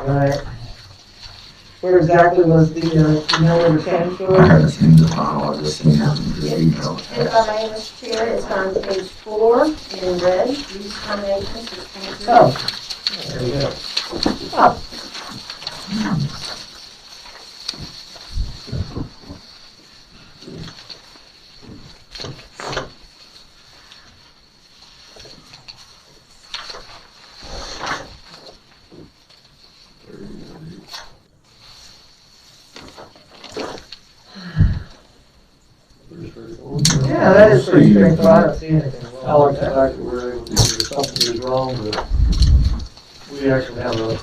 Right. Where exactly was the, you know where the change I was? haven't seen the final, I just seen the email. If I may, Mr. Chair, it's on page 4 in red, use combinations. Oh. There you go. Oh. Yeah, that is pretty straightforward. I don't see anything I wrong like with the that. fact that we're able to, if something is wrong, but we actually have the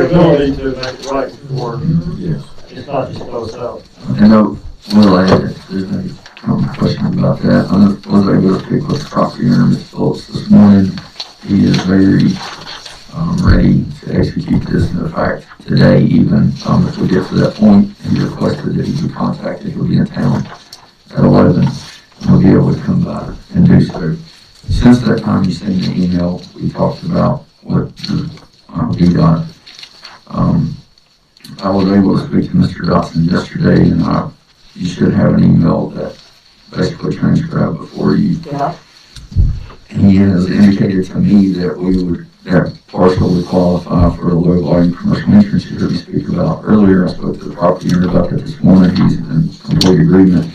ability to make it right before Yes. it's not just closed out. And we'll add it, there's any question about that. I was able to speak with the property owner, Mr. Phillips, this morning. He is very ready to execute this. In fact, today even, if we get to that point, he requested that he be contacted. He'll be in town at 11, and we'll be able to come by and do so. Since that time, you sent me an email. We talked about what he got. I was able to speak to Mr. Dotson yesterday, and you should have an email that basically transcribed before you. Yeah. He has indicated to me that that parcel would qualify for a low volume commercial entrance you heard me speak about earlier. I spoke to the property owner about that this morning. He's in complete agreement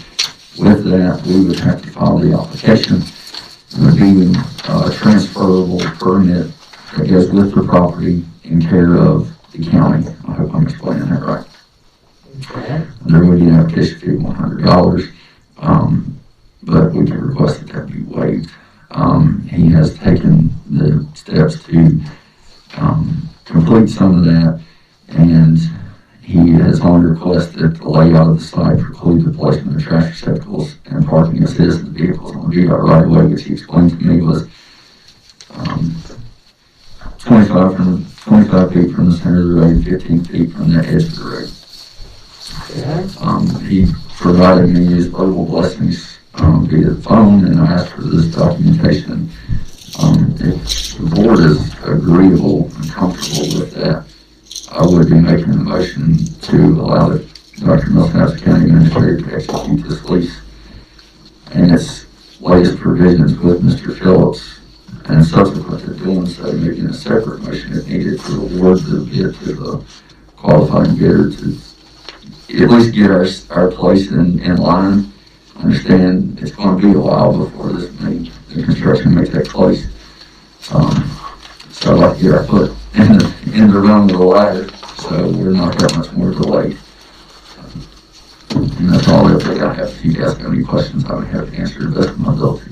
with that. We would have to file the application. It would be a transferable permit that goes with the property in care of the county. I hope I'm explaining that right. Okay. There would be an application fee of $100, but we could request that be waived. He has taken the steps to complete some of that, and he has only requested the layout of the site preclude the placement of trash receptacles and parking of citizens' vehicles on the VDOT right of way, which he explained to me was 25 feet from the center of the road and 15 feet from the edge of the road. Okay. He provided me his verbal blessings via the phone, and I asked for this documentation. If the board is agreeable and comfortable with that, I would be making a motion to allow Dr. Millhouse County Administrator to execute this lease and its latest provisions with Mr. Phillips, and subsequent to doing so, making a separate motion if needed to award the bid to the qualifying bidder to at least get our place in line. Understand it's going to be a while before the construction may take place. So I'd like to get our foot in the rung of the ladder, so we're not that much more delayed. And that's all that I have. If you guys have any questions, I would have to answer to the best of my ability.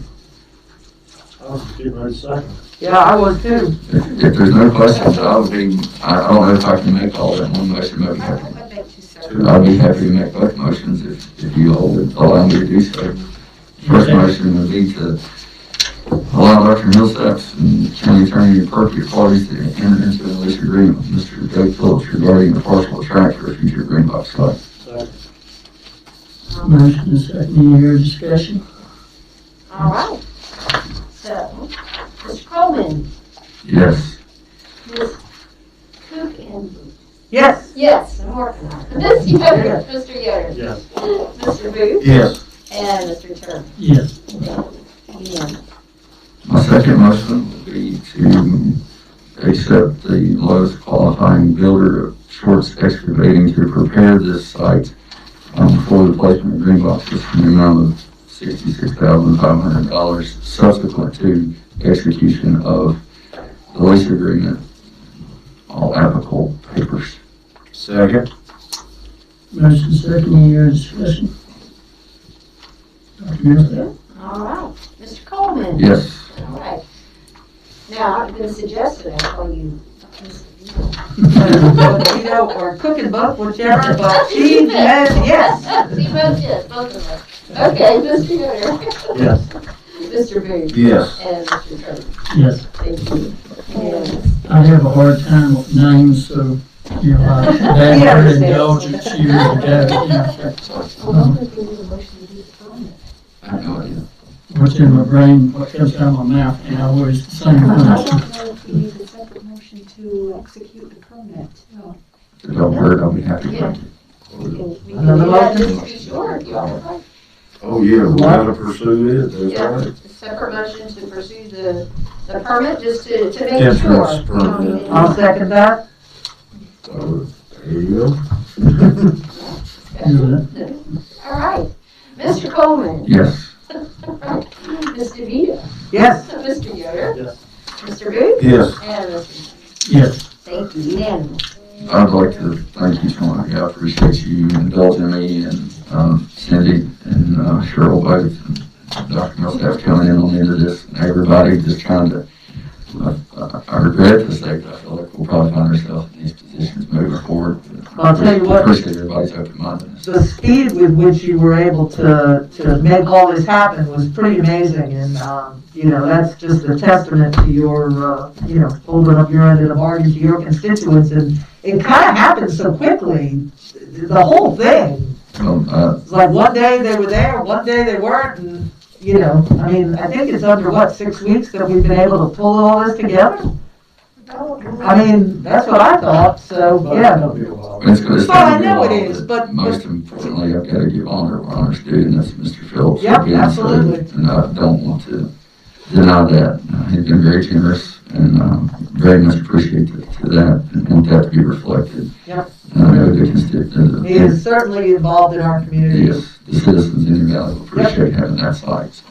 I was getting ready to second. Yeah, I would too. If there's no questions, I don't know if I can make all that in one motion. Maybe happy. I bet you, sir. I'd be happy to make both motions if you all would allow me to do so. First motion would be to allow Dr. Millsaps and County Attorney and appropriate parties to enter into a lease agreement with Mr. Joe Phillips regarding the parcel of tract for a future green box site. Second. Motion and second, any other discussion? All right. So, Mr. Coleman, Yes. Ms. Cook, and Yes. yes, I'm working on it. Ms. Yoder, Mr. Yoder, Yes. Mr. Booth, Yes. and Mr. Turner. Yes. Unanimous. My second motion would be to accept the lowest qualifying builder of Schwartz Excavating to prepare this site for the placement of green boxes in the amount of $66,500 subsequent to execution of the lease agreement, all applicable papers. Second. Motion second, any other discussion? Dr. Millsap? All right. Mr. Coleman. Yes. All right. Now, I've been suggested I call you. Or cooking book, whichever, but she says yes. She votes yes, both of us. Okay, Mr. Yoder. Yes. Mr. Booth. Yes. And Mr. Turner. Yes. Thank you. Unanimous. I have a hard time with names, so, you know, I He had her understands. indulgence years ago, you know. I have no idea. What's in my brain, what comes out of my mouth, and I always the same I question. don't know if you need a separate motion to to execute the permit. If it don't hurt, I'll be happy. Yeah. We can do Another that motion? just to be sure. if y'all would like. Oh, yeah, we'll have to pursue it, that's Yeah, right. a separate motion to pursue the permit, just to make sure. Entrance permit. I'll second that. So, there you go. All right. Mr. Coleman. Yes. Mr. Vita. Yes. Mr. Yoder. Yes. Mr. Booth. Yes. And Mr. Yes. Thank you, unanimous. I'd like to thank each one of you. I appreciate you indulging me and Cindy and Cheryl both and Dr. Millsap coming in on the end of this and everybody just trying to, I regret to say, but I feel like we'll probably find ourselves in these positions moving forward. I'll tell you what. Appreciate everybody's open-mindedness. The speed with which you were able to make all this happen was pretty amazing, and, you know, that's just a testament to your, you know, holding up your end of the bargain to your constituents, and it kind of happened so quickly, the whole thing. It's like one day they were there, one day they weren't, and, you know, I mean, I think it's under, what, 6 weeks that we've been able to pull all this together? I mean, that's what I thought, so, yeah. It's gonna Well, I know it is, but- Most importantly, I've got to give honor where honor's due, and that's Mr. Phillips. Yep, for being so- absolutely. And I don't want to deny that. He's been very generous, and very much appreciative to that, and want that to be reflected. Yep. And I know the He is certainly involved in our community. yes, the citizens in your valley will appreciate having that site. So,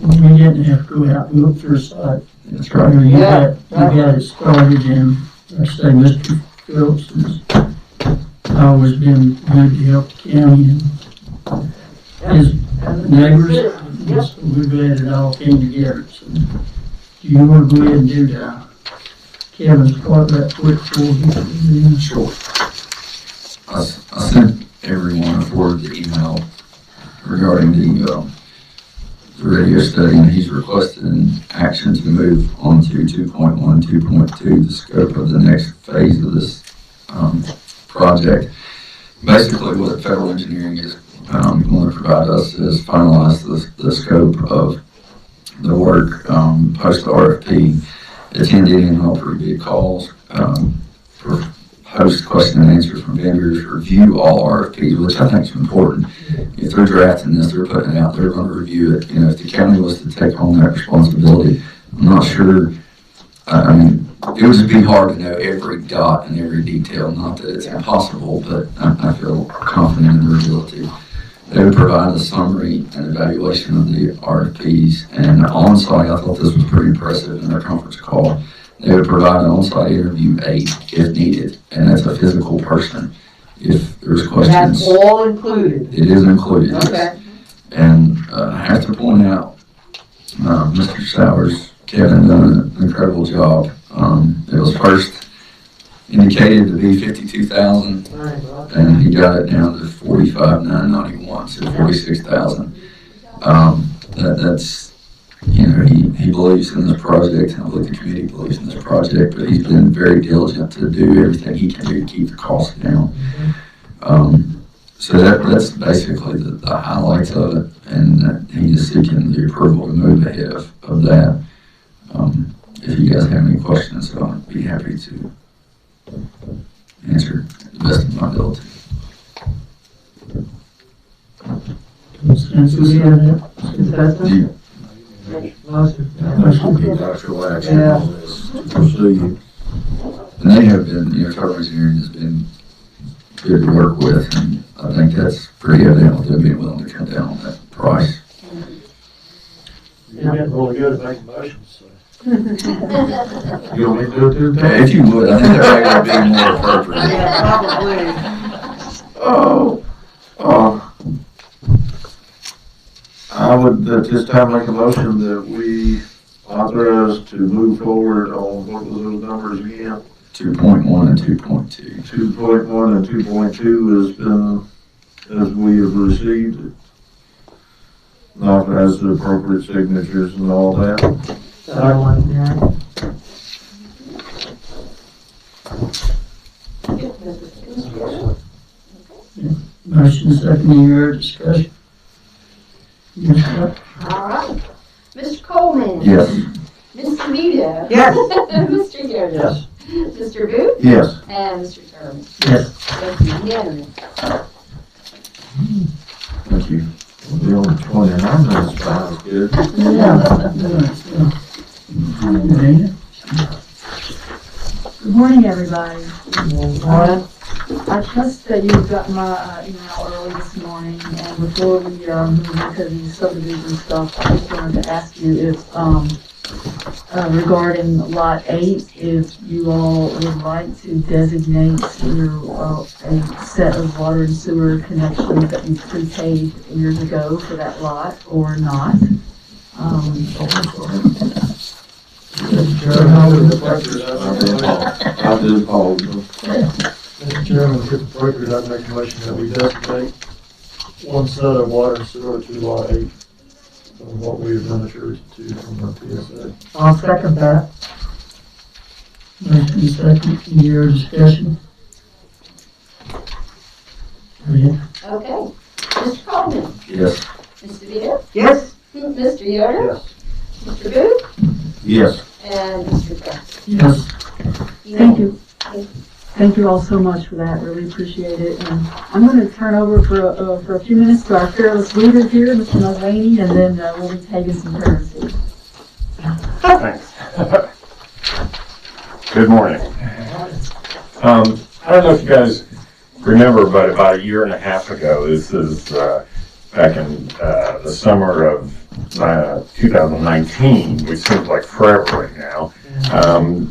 We didn't have to go out and look for a site. that's You right. know, Yeah. you got it started, and like I say, Mr. Phillips has always been good to help the county and his neighbors. Yep. So we're glad it all came together. So do you want to go ahead and do Kevin's part that quick for you? Sure. I sent everyone a forwarded email regarding the radio study, and he's requested an action to move on to 2.1, 2.2, the scope of the next phase of this project. Basically, what federal engineering is going to provide us is finalize the scope of the work, post RFP, attend any and all pre-bid calls, post question and answers from vendors, review all RFPs, which I think is important. If they're drafting this, they're putting it out, they're going to review it. You know, if the county was to take on that responsibility, I'm not sure, I mean, it would be hard to know every dot and every detail, not that it's impossible, but I feel confident in their ability. They would provide a summary and evaluation of the RFPs, and on-site, I thought this was pretty impressive in their conference call. They would provide an on-site interview aid if needed, and that's a physical person. If there's questions. That's all included. It is included, yes. Okay. And I have to point out, Mr. Sowers, Kevin done an incredible job. It was first indicated to be 52,000, and he got it down to 45,991, so 46,000. That's, you know, he believes in this project, and I believe the community believes in this project, but he's been very diligent to do everything he can do to keep the costs down. So that's basically the highlights of it, and that he is seeking the approval to move ahead of that. If you guys have any questions, I'll be happy to answer to the best of my ability. Consensus on that? Consensus? Do Motion. Need actual action on this to proceed. And they have been, you know, Federal Engineering has been good to work with, and I think that's pretty evident with them being willing to come down on that price. You're getting really good at making motions, so. You want me to do it this Yeah, time? if you would, I think that might be more appropriate. Yeah, probably. I would at this time make a motion that we authorize to move forward on, what was those numbers again? 2.1 and 2.2. 2.1 and 2.2 has been, as we have received it. And authorize the appropriate signatures and all that. Motion second, any other discussion? Yes, sir. All right. Mr. Coleman. Yes. Mr. Vita. Yes. Mr. Yoder. Yes. Mr. Booth? Yes. And Mr. Sherman? Yes. Thank you, unanimous. Thank you. We're only 29 minutes behind schedule. Dana? Good morning, everybody. Morning. I trust that you got my email early this morning, and before we move into the subdivision stuff, I just wanted to ask you if, regarding Lot 8, if you all would like to designate a set of water and sewer connections that you prepaid years ago for that lot or not. Mr. Chairman, I would appropriate that. I do apologize. Mr. Chairman, if appropriate, I'd make a motion that we designate one set of water and sewer to Lot 8 from what we have been attributed to from the PSA. I'll second that. Motion second, any other discussion? Yeah. Okay. Mr. Coleman? Yes. Mr. Vito? Yes? Mr. Yoder? Yes. Mr. Booth? Yes. And Mr. Kraft? Yes. Thank you. Thank you all so much for that, really appreciate it. And I'm going to turn over for a few minutes to our fearless leader here, Mr. Mulvaney, and then we'll be taking some turns here. Thanks. Good morning. I don't know if you guys remember, but about a year and a half ago, this is back in the summer of 2019, which seems like forever right now.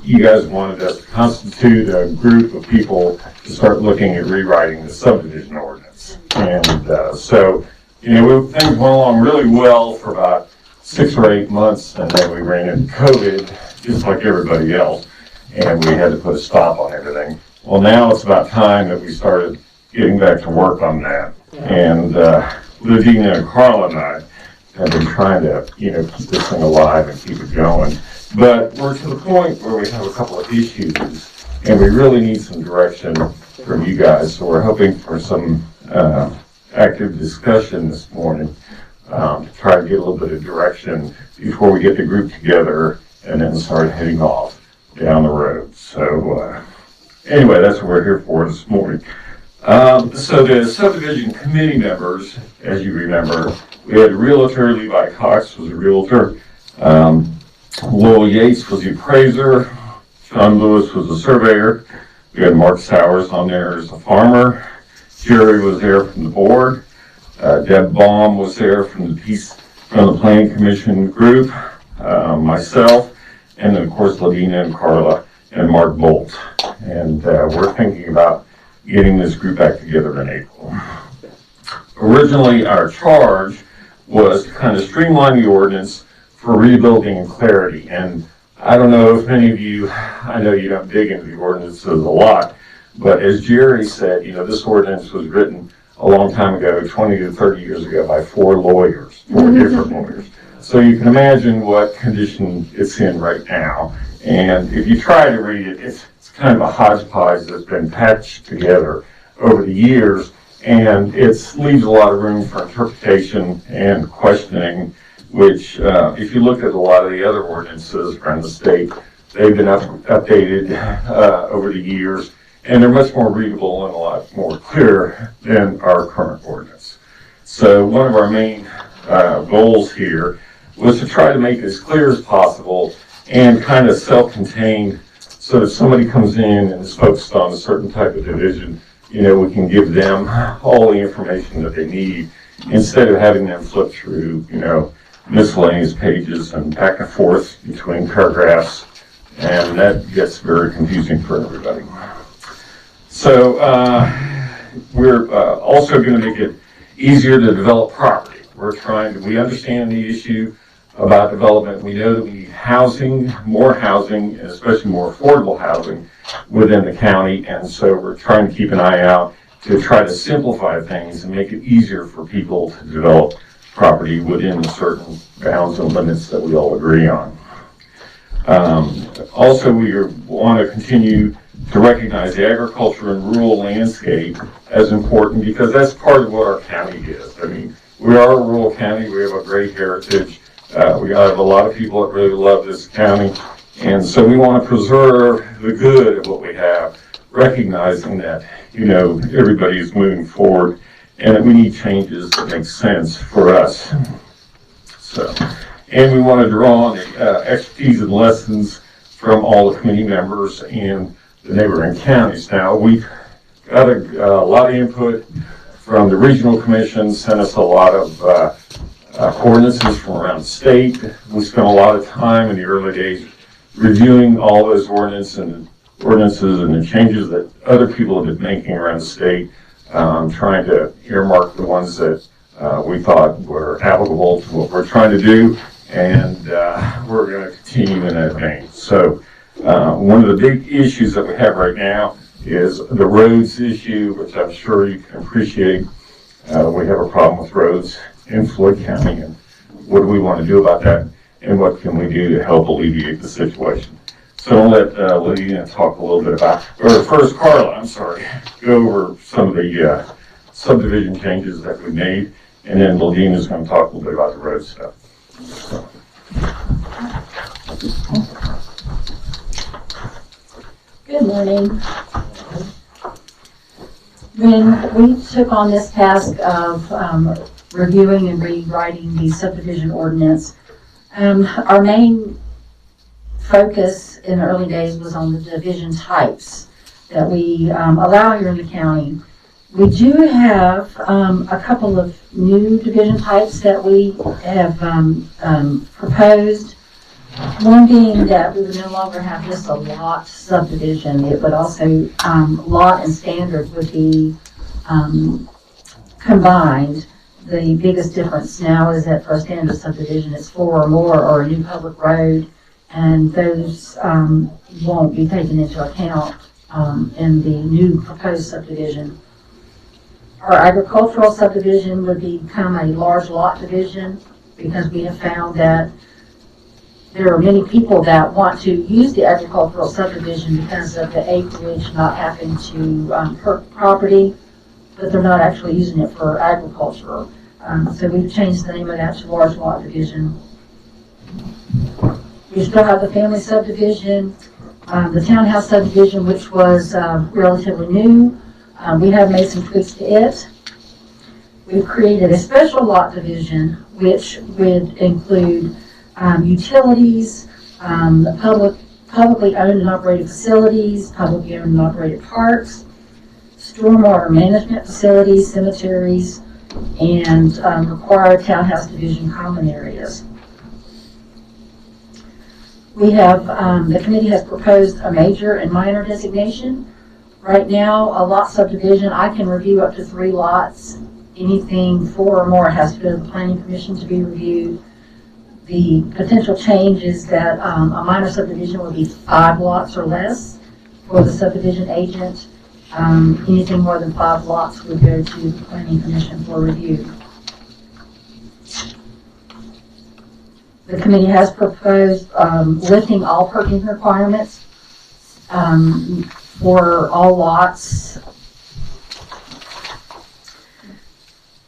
You guys wanted us to constitute a group of people to start looking at rewriting the subdivision ordinance. And so, things went along really well for about 6 or 8 months, and then we ran into COVID, just like everybody else, and we had to put a stop on everything. Well, now it's about time that we started getting back to work on that. And Ludina and Carla and I have been trying to, keep this thing alive and keep it going. But we're to the point where we have a couple of issues, and we really need some direction from you guys. So we're hoping for some active discussion this morning to try to get a little bit of direction before we get the group together and then start heading off down the road. So anyway, that's what we're here for this morning. So the subdivision committee members, as you remember, we had a realtor, Levi Cox was a realtor, Lowell Yates was the appraiser, Sean Lewis was the surveyor, we had Mark Sowers on there as the farmer, Jerry was there from the board, Deb Baum was there from the Planning Commission group, myself, and then of course Ladina and Carla and Mark Bolt. And we're thinking about getting this group back together in April. Originally, our charge was to kind of streamline the ordinance for rebuilding and clarity. And I don't know if many of you, I know you don't dig into the ordinances a lot, but as Jerry said, this ordinance was written a long time ago, 20 to 30 years ago, by 4 lawyers, 4 different lawyers. So you can imagine what condition it's in right now. And if you try to read it, it's kind of a hodgepodge that's been patched together over the years, and it leaves a lot of room for interpretation and questioning, which if you look at a lot of the other ordinances around the state, they've been updated over the years, and they're much more readable and a lot more clear than our current ordinance. So one of our main goals here was to try to make it as clear as possible and kind of self-contained, so if somebody comes in and is focused on a certain type of division, we can give them all the information that they need instead of having them flip through, miscellaneous pages and back and forth between paragraphs, and that gets very confusing for everybody. So we're also going to make it easier to develop property. We understand the issue about development. We know that we need housing, more housing, and especially more affordable housing within the county, and so we're trying to keep an eye out to try to simplify things and make it easier for people to develop property within the certain bounds and limits that we all agree on. Also, we want to continue to recognize the agriculture and rural landscape as important, because that's part of what our county is. I mean, we are a rural county, we have a great heritage. We have a lot of people that really love this county, And so we want to preserve the good of what we have, recognizing that, everybody is moving forward and that we need changes that make sense for us. So, and we want to draw on the expertise and lessons from all the committee members and the neighboring counties. Now, we've got a lot of input from the regional commission, sent us a lot of ordinances from around the state. We spent a lot of time in the early days reviewing all those ordinances and the changes that other people have been making around the state, trying to earmark the ones that we thought were applicable to what we're trying to do, and we're going to continue in that vein. So one of the big issues that we have right now is the roads issue, which I'm sure you can appreciate. We have a problem with roads in Floyd County, and what do we want to do about that, and what can we do to help alleviate the situation? So I'll let Lydia talk a little bit about, or first Carla, I'm sorry, go over some of the subdivision changes that we made, and then Lydia is going to talk a little bit about the road stuff. Good morning. When we took on this task of reviewing and rewriting the subdivision ordinance, our main focus in the early days was on the division types that we allow here in the county. We do have a couple of new division types that we have proposed. One being that we would no longer have just a lot subdivision. It would also, lot and standard would be combined. The biggest difference now is that for a standard subdivision, it's 4 or more or a new public road, and those won't be taken into account in the new proposed subdivision. Our agricultural subdivision would become a large lot division because we have found that there are many people that want to use the agricultural subdivision because of the acreage not having to perk property, but they're not actually using it for agriculture. So we've changed the name of that to large lot division. We still have the family subdivision, the townhouse subdivision, which was relatively new. We have made some tweaks to it. We've created a special lot division, which would include utilities, publicly owned and operated facilities, publicly owned and operated parks, stormwater management facilities, cemeteries, and required townhouse division common areas. We have, the committee has proposed a major and minor designation. Right now, a lot subdivision, I can review up to 3 lots. Anything 4 or more has to go to the planning commission to be reviewed. The potential change is that a minor subdivision would be 5 lots or less for the subdivision agent. Anything more than 5 lots would go to the planning commission for review. The committee has proposed lifting all perking requirements for all lots.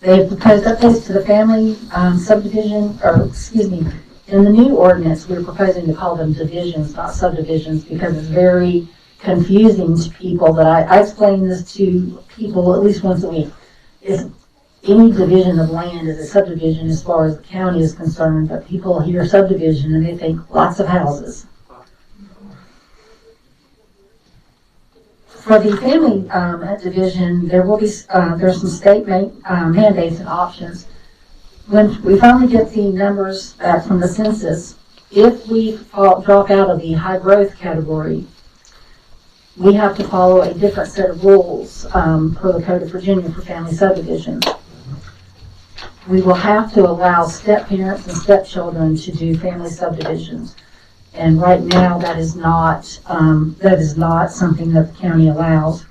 They have proposed updates to the family subdivision, or excuse me, in the new ordinance, we're proposing to call them divisions, not subdivisions, because it's very confusing to people. But I explain this to people at least once a week. Any division of land is a subdivision as far as the county is concerned, but people hear subdivision and they think lots of houses. For the family division, there will be there's some state mandates and options. When we finally get the numbers back from the census, if we drop out of the high growth category, we have to follow a different set of rules per the Code of Virginia for family subdivisions. We will have to allow step parents and stepchildren to do family subdivisions. And right now, that is not something that the county allows.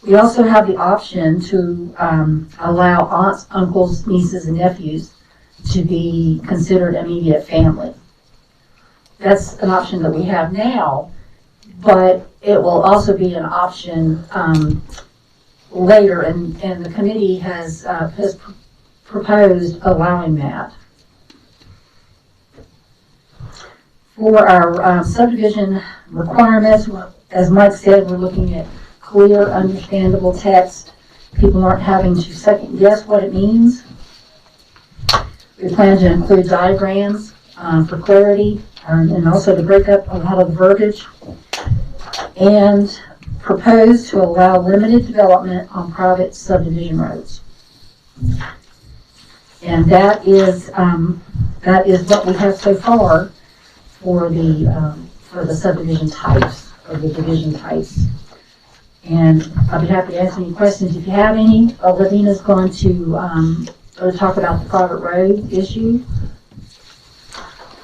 We also have the option to allow aunts, uncles, nieces, and nephews to be considered immediate family. That's an option that we have now, but it will also be an option later, and the committee has proposed allowing that. For our subdivision requirements, as Mike said, we're looking at clear, understandable text. People aren't having to second guess what it means. We plan to include diagrams for clarity and also to break up a lot of the verbiage, and propose to allow limited development on private subdivision roads. And that is what we have so far for the subdivision types, or the division types. And I'll be happy to answer any questions if you have any. Lavina's going to talk about the private road issue.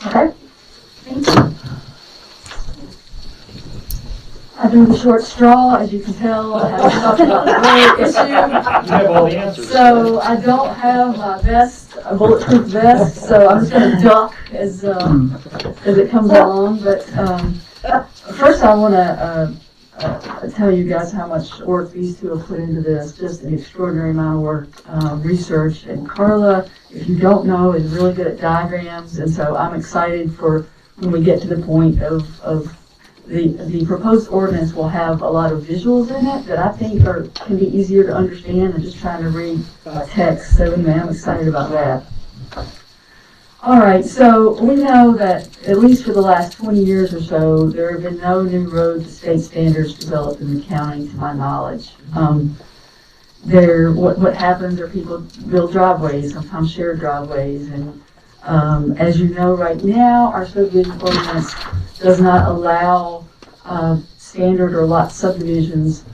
Okay? Thank you. I drew the short straw, as you can tell. I haven't talked about the road issue. You have all the answers. So I don't have my vest, a bulletproof vest, so I'm just going to duck as it comes along. But first I want to tell you guys how much work these two have put into this, just an extraordinary amount of work, research. And Carla, if you don't know, is really good at diagrams, and so I'm excited for when we get to the point of the proposed ordinance will have a lot of visuals in it that I think can be easier to understand than just trying to read text. So anyway, I'm excited about that. All right, so we know that at least for the last 20 years or so, there have been no new road to state standards developed in the county, to my knowledge. What happens are people build driveways, sometimes shared driveways, and as you know right now, our subdivision ordinance does not allow standard or lot subdivisions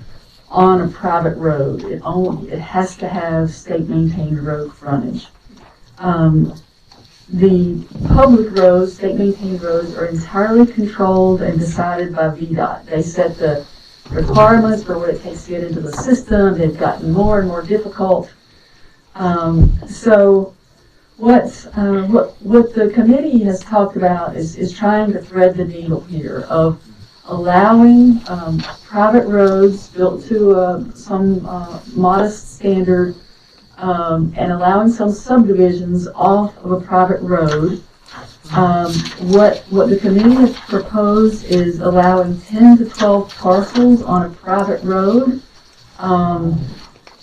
on a private road. It has to have state maintained road frontage. The public roads, state maintained roads, are entirely controlled and decided by VDOT. They set the requirements for what it takes to get into the system. They've gotten more and more difficult. So what the committee has talked about is trying to thread the needle here of allowing private roads built to some modest standard, and allowing some subdivisions off of a private road. What the committee has proposed is allowing 10 to 12 parcels on a private road.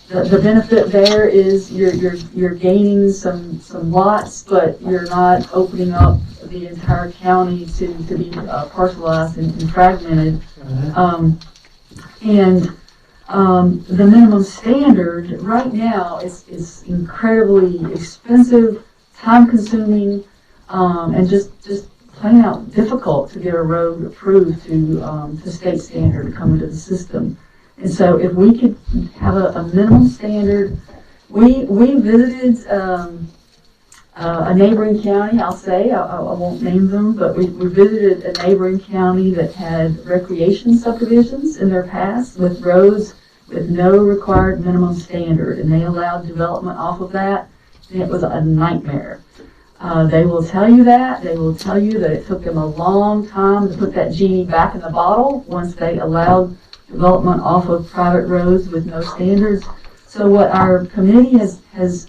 The benefit there is you're gaining some lots, but you're not opening up the entire county to be parcelized and fragmented. The minimum standard right now is incredibly expensive, time-consuming, and just plain out difficult to get a road approved to state standard to come into the system. And so if we could have a minimum standard, we visited a neighboring county, I'll say, I won't name them, but we visited a neighboring county that had recreation subdivisions in their past with roads with no required minimum standard, and they allowed development off of that, and it was a nightmare. They will tell you that. They will tell you that it took them a long time to put that genie back in the bottle once they allowed development off of private roads with no standards. So what our committee has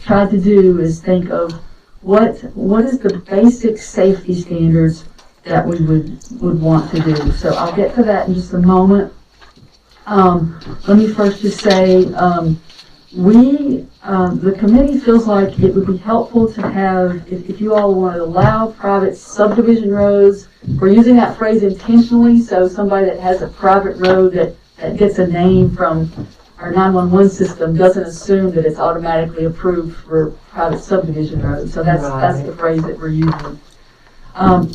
tried to do is think of what is the basic safety standards that we would want to do. So I'll get to that in just a moment. Let me first just say the committee feels like it would be helpful to have, if you all want to allow private subdivision roads, we're using that phrase intentionally, so somebody that has a private road that gets a name from our 911 system doesn't assume that it's automatically approved for private subdivision roads. So that's the phrase that we're using.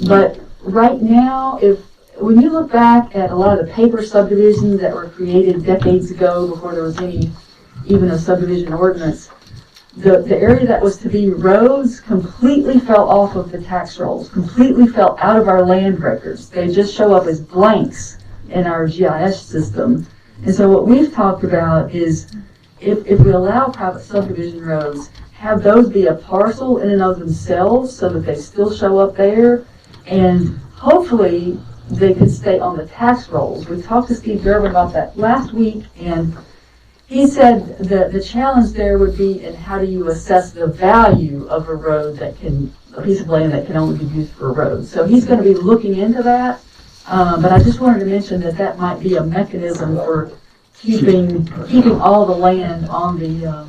But right now, when you look back at a lot of the paper subdivisions that were created decades ago before there was even a subdivision ordinance, the area that was to be roads completely fell off of the tax rolls, completely fell out of our land records. They just show up as blanks in our GIS system. And so what we've talked about is if we allow private subdivision roads, have those be a parcel in and of themselves so that they still show up there, and hopefully they could stay on the tax rolls. We talked to Steve Gerber about that last week, and he said that the challenge there would be in how do you assess the value of a road a piece of land that can only be used for a road. So he's going to be looking into that. But I just wanted to mention that might be a mechanism for keeping all the land on the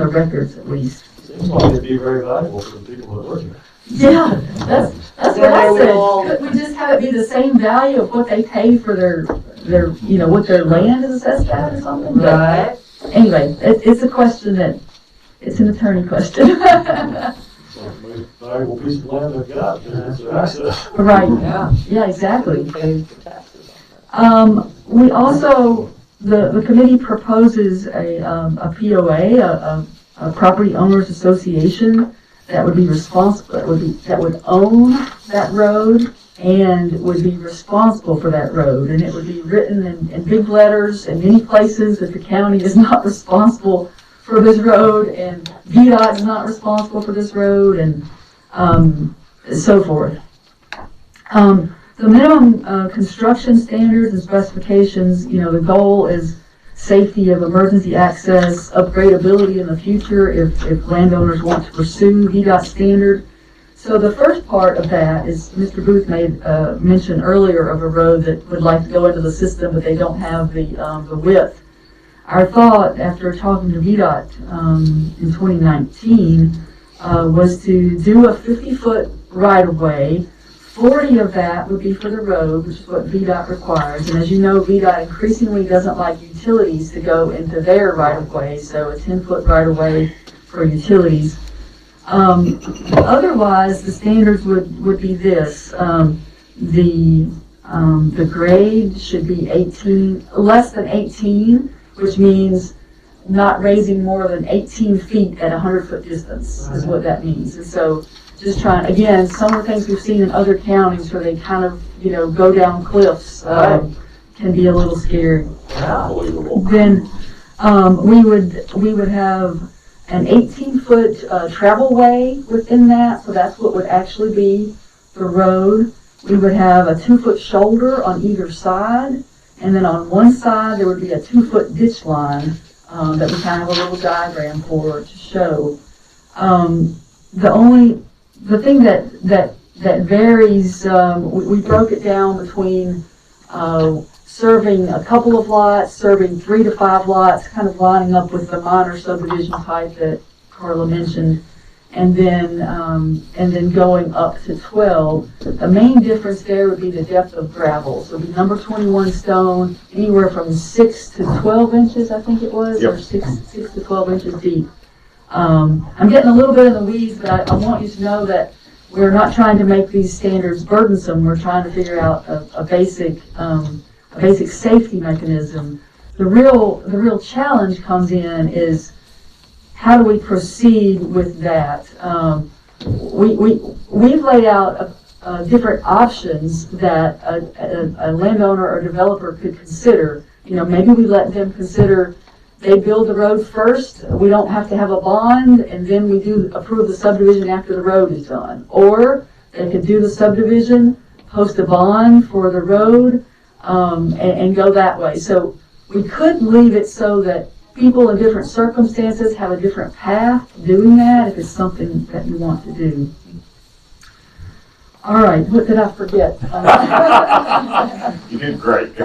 records at least. Seems like it'd be very valuable for the people that work here. Yeah, that's what I said. Could we just have it be the same value of what they pay for their what their land is assessed at or something? Right. But anyway, it's a question it's an attorney question. It's like the most valuable piece of land they've got, is their access. Right. Yeah. Yeah, exactly. Who pays the taxes on that? We also, the committee proposes a POA, a property owners association that would be responsible, that would own that road and would be responsible for that road. And it would be written in big letters in many places that the county is not responsible for this road and VDOT is not responsible for this road and so forth. The minimum construction standards and specifications, the goal is safety of emergency access, upgradability in the future if landowners want to pursue VDOT standard. So the first part of that is Mr. Booth made mention earlier of a road that would like to go into the system, but they don't have the width. Our thought after talking to VDOT in 2019 was to do a 50-foot right-of-way. 40 of that would be for the road, which is what VDOT requires. And as you know, VDOT increasingly doesn't like utilities to go into their right-of-way, so a 10-foot right-of-way for utilities. Otherwise, the standards would be this. The grade should be less than 18, which means not raising more than 18 feet at a 100-foot distance is what that means. And so just trying, again, some of the things we've seen in other counties where they kind of, go down cliffs can be a little scary. Unbelievable. Then we would have an 18-foot travel way within that, so that's what would actually be the road. We would have a 2-foot shoulder on either side, and then on one side there would be a 2-foot ditch line that we kind of have a little diagram for to show. The thing that varies, we broke it down between serving a couple of lots, serving 3 to 5 lots, kind of lining up with the minor subdivision type that Carla mentioned, and then going up to 12. The main difference there would be the depth of gravel. So it would be number 21 stone, anywhere from 6 to 12 inches, I think it was, Yep. or 6 to 12 inches deep. I'm getting a little bit in the weeds, but I want you to know that we're not trying to make these standards burdensome. We're trying to figure out a basic safety mechanism. The real challenge comes in is how do we proceed with that? We've laid out different options that a landowner or developer could consider. Maybe we let them consider they build the road first, we don't have to have a bond, and then we do approve the subdivision after the road is done. Or they could do the subdivision, post a bond for the road, and go that way. So we could leave it so that people in different circumstances have a different path doing that if it's something that you want to do. All right, what did I forget? You did great.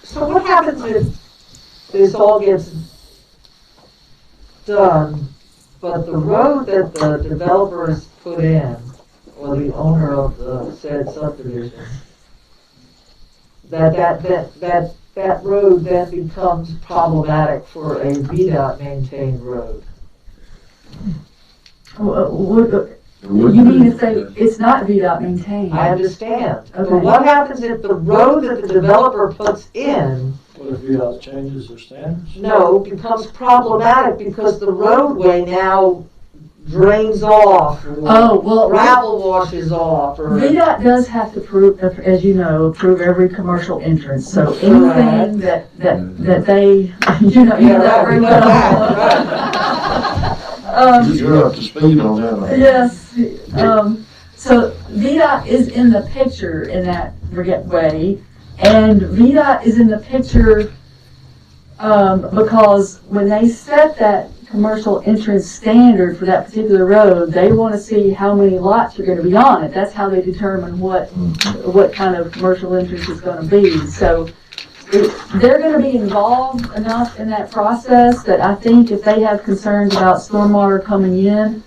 So what happens if this all gets done, but the road that the developer has put in, or the owner of the said subdivision, that road then becomes problematic for a VDOT maintained road? You mean to say it's not VDOT maintained? I understand. Okay. But what happens if the road that the developer puts in, What if VDOT changes their standards? becomes problematic because the roadway now drains off, or Oh, well, gravel washes off, or... VDOT does have to approve, as you know, approve every commercial entrance. So anything that they, Yeah, that very well. You're up to speed on that. Yes. So VDOT is in the picture in that way. And VDOT is in the picture, because when they set that commercial entrance standard for that particular road, they want to see how many lots are going to be on it. That's how they determine what kind of commercial entrance is going to be. So they're going to be involved enough in that process that I think if they have concerns about stormwater coming in,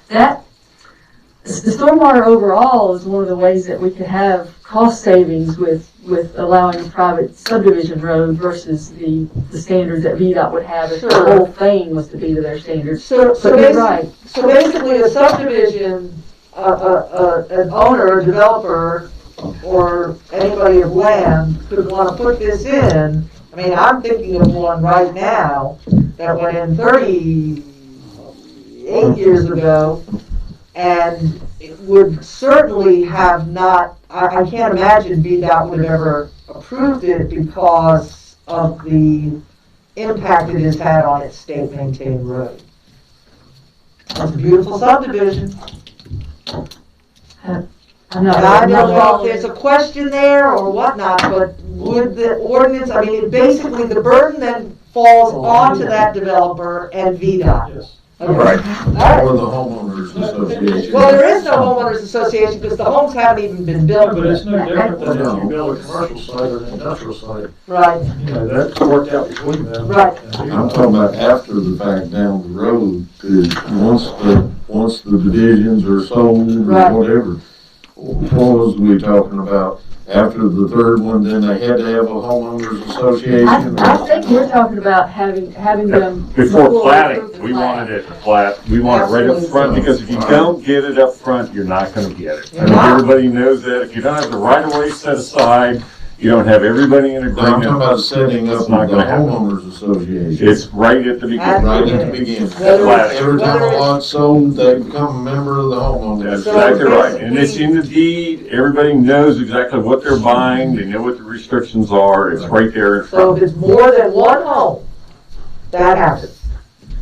that the stormwater overall is one of the ways that we could have cost savings with allowing a private subdivision road versus the standards that VDOT would have if the Sure. whole thing was to be to their standards. So But you're right. basically a subdivision, an owner, a developer, or anybody of land could want to put this in. I mean, I'm thinking of one right now that went in 38 years ago, and it would certainly have not, I can't imagine VDOT would have ever approved it because of the impact it has had on its state-maintained road. That's a beautiful subdivision. I'm And not, I I'm don't not know if following. there's a question there or whatnot, but would the ordinance, I mean, basically the burden then falls onto that developer and VDOT. Yes. Okay. Right. All right. Or the homeowners association. Well, there is no homeowners association because the homes haven't even been built But it's no yet. different than if you build a commercial site or an industrial site. Right, You know, that's worked out between them. Right. And I'm talking about after the fact down the road, because once the divisions are sold Right. or whatever, what was we talking about? After the third one, then they had to have a homeowners association? I think we're talking about having them. Before approve platting, the we plat. wanted it to plat, we want it right up front, because if you don't get it up front, you're not gonna get it. I think everybody knows that, if you don't have the right of way set aside, you don't have everybody in I'm talking agreement, about setting up It's the not gonna happen. homeowners association. it's right at the beginning. Right at the beginning. Whether- Every time a lot's sold, they become a member of the homeowners. That's So exactly right, and it's basically- in the deed, everybody knows exactly what they're buying, they know what the restrictions are, it's right there in so front. if it's more than one home, that happens,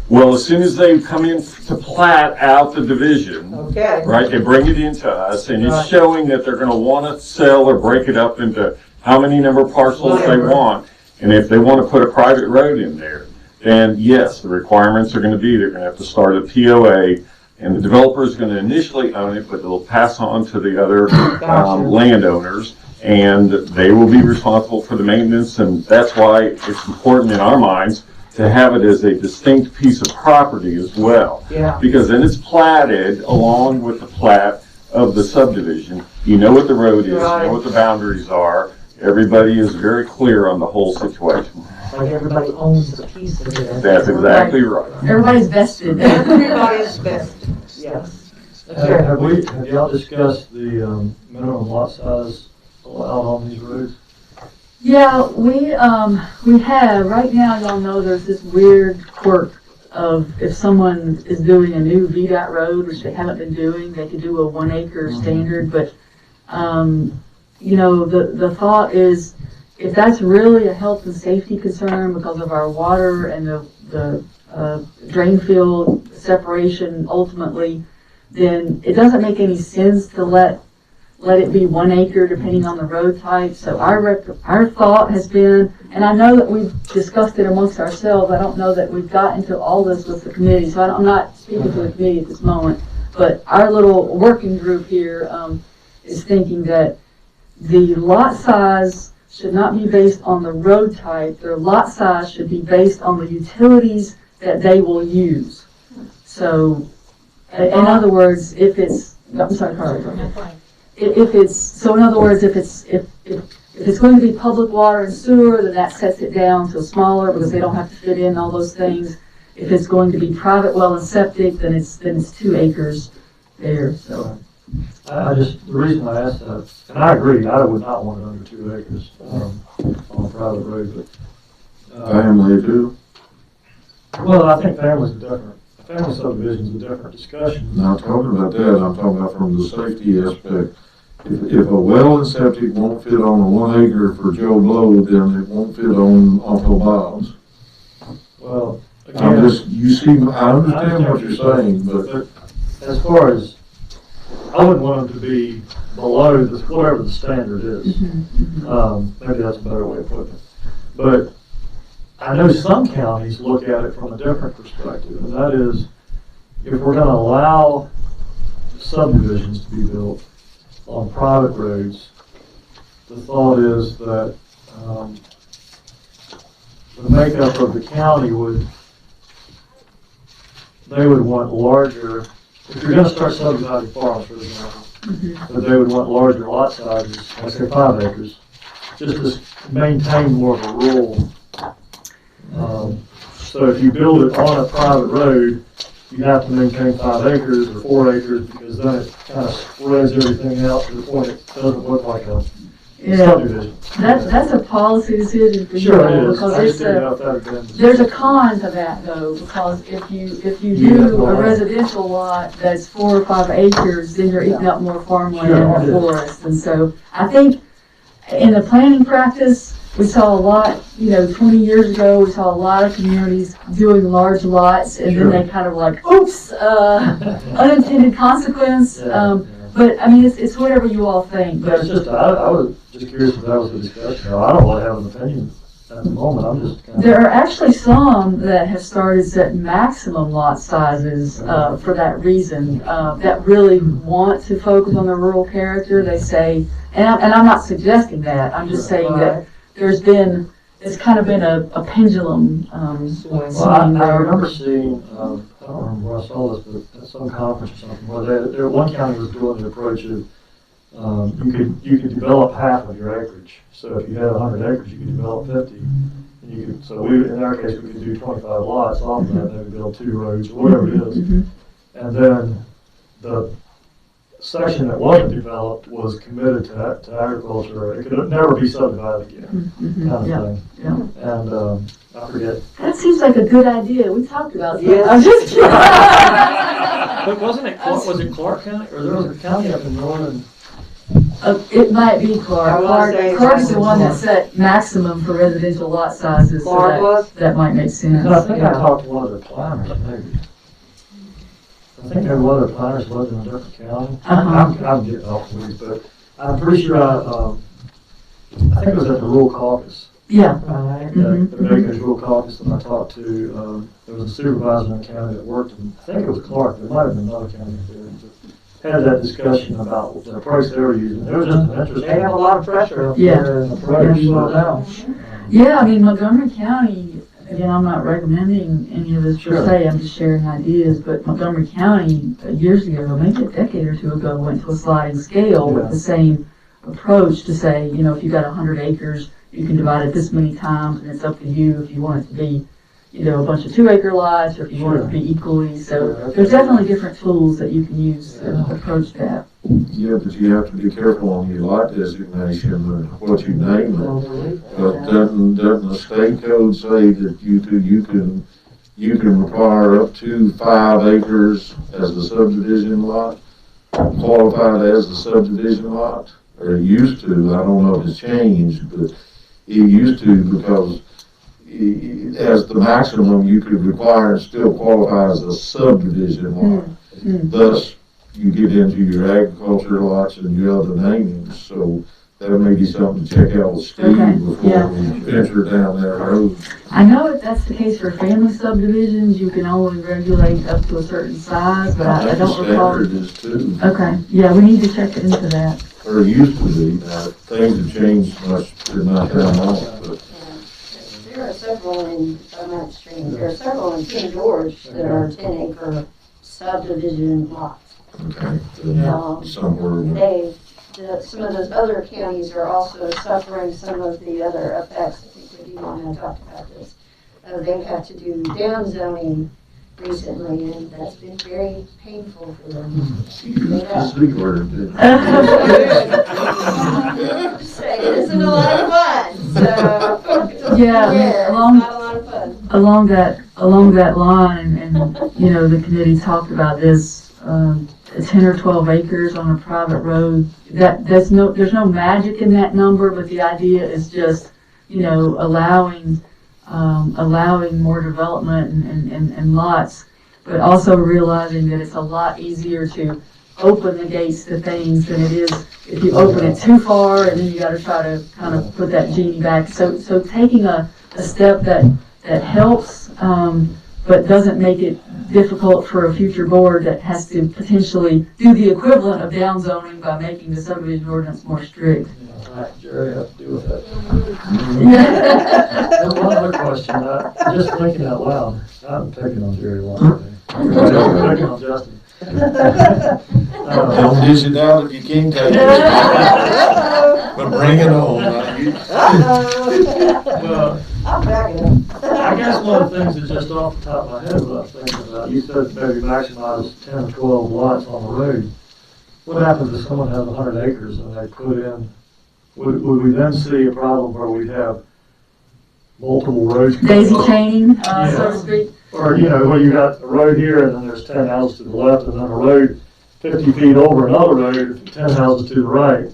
Well, as soon as they come in to plat out the division, okay? right, they bring it into us, and Right. it's showing that they're gonna wanna sell or break it up into how many number of parcels they Whatever. want. And if they wanna put a private road in there, then yes, the requirements are gonna be, they're gonna have to start a POA, and the developer is gonna initially own it, but they'll pass on to the other Gotcha. landowners, and they will be responsible for the maintenance, and that's why it's important in our minds to have it as a distinct piece of property as well. Yeah, Because then it's platted along with the plat of the subdivision. You know what the road is, you Right. know what the boundaries are. Everybody is very clear on the whole situation. like everybody owns a piece of it. That's exactly right. Everybody's vested. Everybody's best, yes. Okay. Have y'all discussed the minimum lot size allowed on these roads? Yeah, we have, right now, y'all know there's this weird quirk of if someone is doing a new VDOT road, which they haven't been doing, they could do a 1 acre standard, but, you know, the thought is, if that's really a health and safety concern because of our water and the drain field separation ultimately, then it doesn't make any sense to let it be 1 acre depending on the road type. So our thought has been, and I know that we've discussed it amongst ourselves, I don't know that we've got into all this with the committee, so I'm not speaking to the committee at this moment, but our little working group here is thinking that the lot size should not be based on the road type, their lot size should be based on the utilities that they will use. So, in other words, if it's, I'm sorry, Carly, go ahead. If it's going to be public water and sewer, then that sets it down to smaller because they don't have to fit in all those things. If it's going to be private well and septic, then it's 2 acres there, so. The reason I asked that, and I agree, I would not want it under 2 acres on a private road, but. Family too. Well, I think families are different. Family subdivision is a different discussion. Not talking about that, I'm talking about from the safety aspect. If a well and septic won't fit on a 1 acre for Joe Blow, then it won't fit on Uncle Bob's. Well, I'm again, just, you see, I understand what you're saying, but as far as, I wouldn't want them to be below this, whatever the standard is. Maybe that's a better way of putting it. But I know some counties look at it from a different perspective, and that is, if we're gonna allow subdivisions to be built on private roads, the thought is that the makeup of the county they would want larger, if you're gonna start subdividing farms, for example, that they would want larger lot sizes, like say 5 acres, just to maintain more of a rural. So if you build it on a private road, you have to maintain 5 acres or 4 acres, because then it kind of spreads everything out to the point it doesn't look like a subdivision. That's a policy decision for you Sure all, it is. because I just it's didn't know if that had been. there's a con to that though, because if you do a residential lot that's 4 or 5 acres, then you're eating up more farmland Sure, and it is. forest. And so I think in the planning practice, we saw a lot, 20 years ago, we saw a lot of communities doing large lots, and Sure. then they kind of like, oops, unintended consequence. Yeah. But I mean, it's whatever you all think. But it's just, I was just curious if that was the discussion. I don't really have an opinion at the moment. I'm just kind of. There are actually some that have started setting maximum lot sizes for that reason, that really want to focus on the rural character. They say, and I'm not suggesting that, I'm just saying that it's kind of been a pendulum Well, swing I there. remember seeing, I don't remember where I saw this, but at some conference or something, where one county was doing the approach of, you could develop half of your acreage. So if you had 100 acres, you could develop 50. And you could, so in our case, we could do 25 lots off of that, maybe build 2 roads, or whatever it is. And then the section that wasn't developed was committed to agriculture. It could never be subdivided again, kind of thing. Yeah. And I forget. That seems like a good idea. We talked about that. Yes. I'm just kidding. But wasn't it was it Clark County, or there was a county up in northern? It might be Clark. I wanna say Clark's the one that Clark. set maximum for residential lot sizes, so Clark was? that might make sense. And I think I Yeah. talked to one of their planners, maybe. I think maybe one of their planners lived in a different county. I'm getting off the weeds, but I'm pretty sure I think it was at the rural caucus. Yeah. Right. Mhm. The Baker's rural caucus that I talked to, there was a supervisor in the county that worked in, I think it was Clark, there might have been another county there, that had that discussion about the approach they were using. It was just an interesting. They have a lot of pressure up Yeah. there in the approach, no doubt. Yeah, I mean, Montgomery County, again, I'm not recommending any of this per Sure. se, I'm just sharing ideas, but Montgomery County, years ago, maybe a decade or two ago, went to a sliding scale with Yeah. the same approach to say, if you've got 100 acres, you can divide it this many times, and it's up to you if you want it to be, a bunch of 2-acre lots, or if you want it to be equally. So Sure. there's definitely different tools that you can use to approach that. Yeah, but you have to be careful on your lot designation and what you name it. But doesn't the state code say that you can require up to 5 acres as a subdivision lot, qualified as a subdivision lot? Or it used to, I don't know if it's changed, but it used to, because as the maximum you could require and still qualify as a subdivision lot. Thus, you get into your agriculture lots and your other namings, so that may be something to check out with Steve Okay, before yeah. we venture down that road. I know that that's the case for family subdivisions, you can only regulate up to a certain size, but I think don't the recall. standard is too, Okay, yeah, we need to check into that. or it used to be. Now, things have changed much in not that long, but There are several in, I'm not stream, there are several in King George that are 10-acre subdivision lots. okay, Um, somewhere. Some of those other counties are also suffering some of the other effects. I think that you and I talked about this. They've had to do down zoning recently, and that's been very painful for them. The C word, didn't I'm just saying, it isn't a lot of fun, so. Yeah, It's along- not a lot of fun. Along that line, and, the committee talked about this, 10 or 12 acres on a private road, there's no magic in that number, but the idea is just, allowing more development and lots, but also realizing that it's a lot easier to open the gates to things than it is if you open it too far and then you gotta try to kind of put that genie back. So taking a step that helps, but doesn't make it difficult for a future board that has to potentially do the equivalent of downzoning by making the subdivision ordinance more strict. Jerry, have to do with that. Yeah. And one other question, just thinking out loud, I'm picking on Jerry a lot today. I'm picking on Justin. Don't dish it out if you can't take it. But bring it on. Well, I'm backing up. I guess one of the things that's just off the top of my head what I was thinking about, you said maybe maximize 10 or 12 lots on the road. What happens if someone has 100 acres and they put in, would we then see a problem where we have multiple roads? Daisy chaining, so to speak. Or, where you got a road here and then there's 10 houses to the left and then a road 50 feet over another road, 10 houses to the right.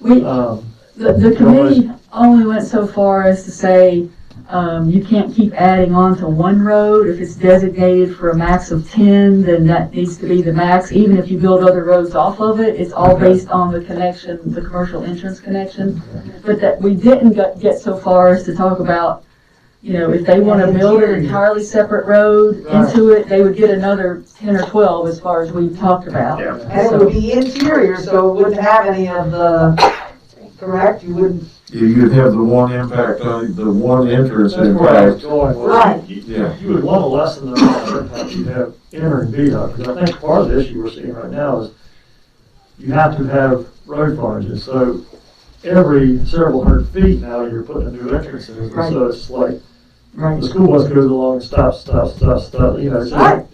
The committee only went so far as to say, you can't keep adding on to one road. If it's designated for a max of 10, then that needs to be the max. Even if you build other roads off of it, it's all based on the connection, the commercial entrance connection. But that we didn't get so far as to talk about, if they want to build an entirely separate road into it, they would get another 10 or 12 as far as we've talked about. Yeah. And it would be interior, so it wouldn't have any of the, correct? You wouldn't, You'd have the one impact on, the one entrance That's where I was impact. going. was Right. Yeah. You would want to lessen the amount of impact you have entering VDOT, because I think part of the issue we're seeing right now is you have to have road frontages, so every several hundred feet now you're putting a new entrance in, and so it's like, right. the school bus goes along and stops, so Right.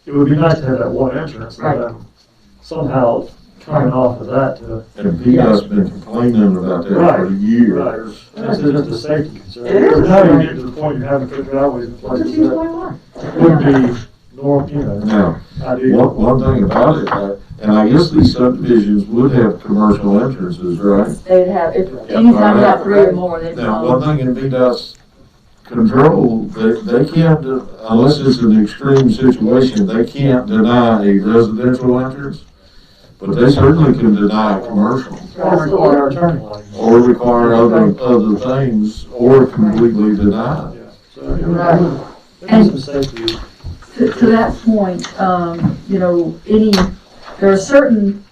it would be nice to have that one entrance, and then somehow coming off of that to. And VDOT's been complaining about that for years. It's just a safety concern. It is. Because now you get to the point you're having to put driveways in places that would be normal, Now, ideal. one thing about it, and I guess these subdivisions would have commercial entrances, right? They'd have, anytime you have 3 or more, they'd Now, one thing in VDOT's control, they can't, unless it's an extreme situation, they can't deny a residential entrance, but they certainly can deny a commercial, Or require a turning lane. or require other things, or completely deny it. Yeah, so there's some safety. to that point, there are certain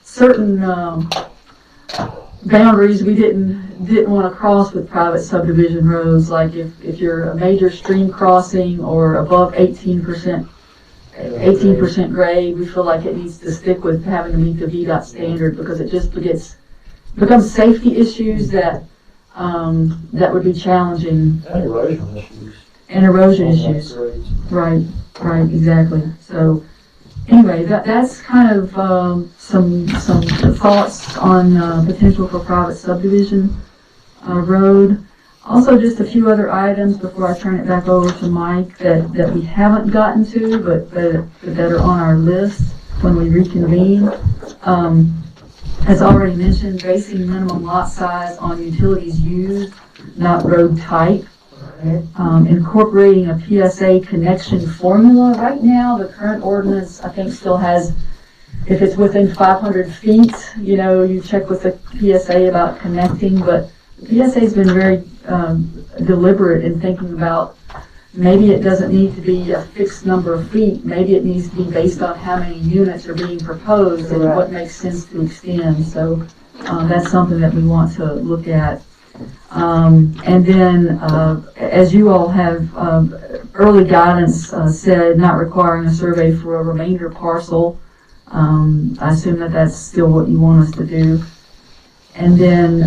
boundaries we didn't want to cross with private subdivision roads, like if you're a major stream crossing or above 18% grade, we feel like it needs to stick with having to meet the VDOT standard, because it just becomes safety issues that would be challenging. And erosion issues. And erosion issues. Grades. Right, exactly. So anyway, that's kind of some thoughts on potential for private subdivision road. Also, just a few other items before I turn it back over to Mike that we haven't gotten to, but that are on our list when we reconvene. As already mentioned, basing minimum lot size on utilities used, not road type. Incorporating a PSA connection formula. Right now, the current ordinance, I think, still has, if it's within 500 feet, you check with the PSA about connecting, but the PSA has been very deliberate in thinking about maybe it doesn't need to be a fixed number of feet. Maybe it needs to be based on how many units are being proposed and what makes sense to extend. So that's something that we want to look at. And then, as you all have early guidance said, not requiring a survey for a remainder parcel. I assume that that's still what you want us to do. And then,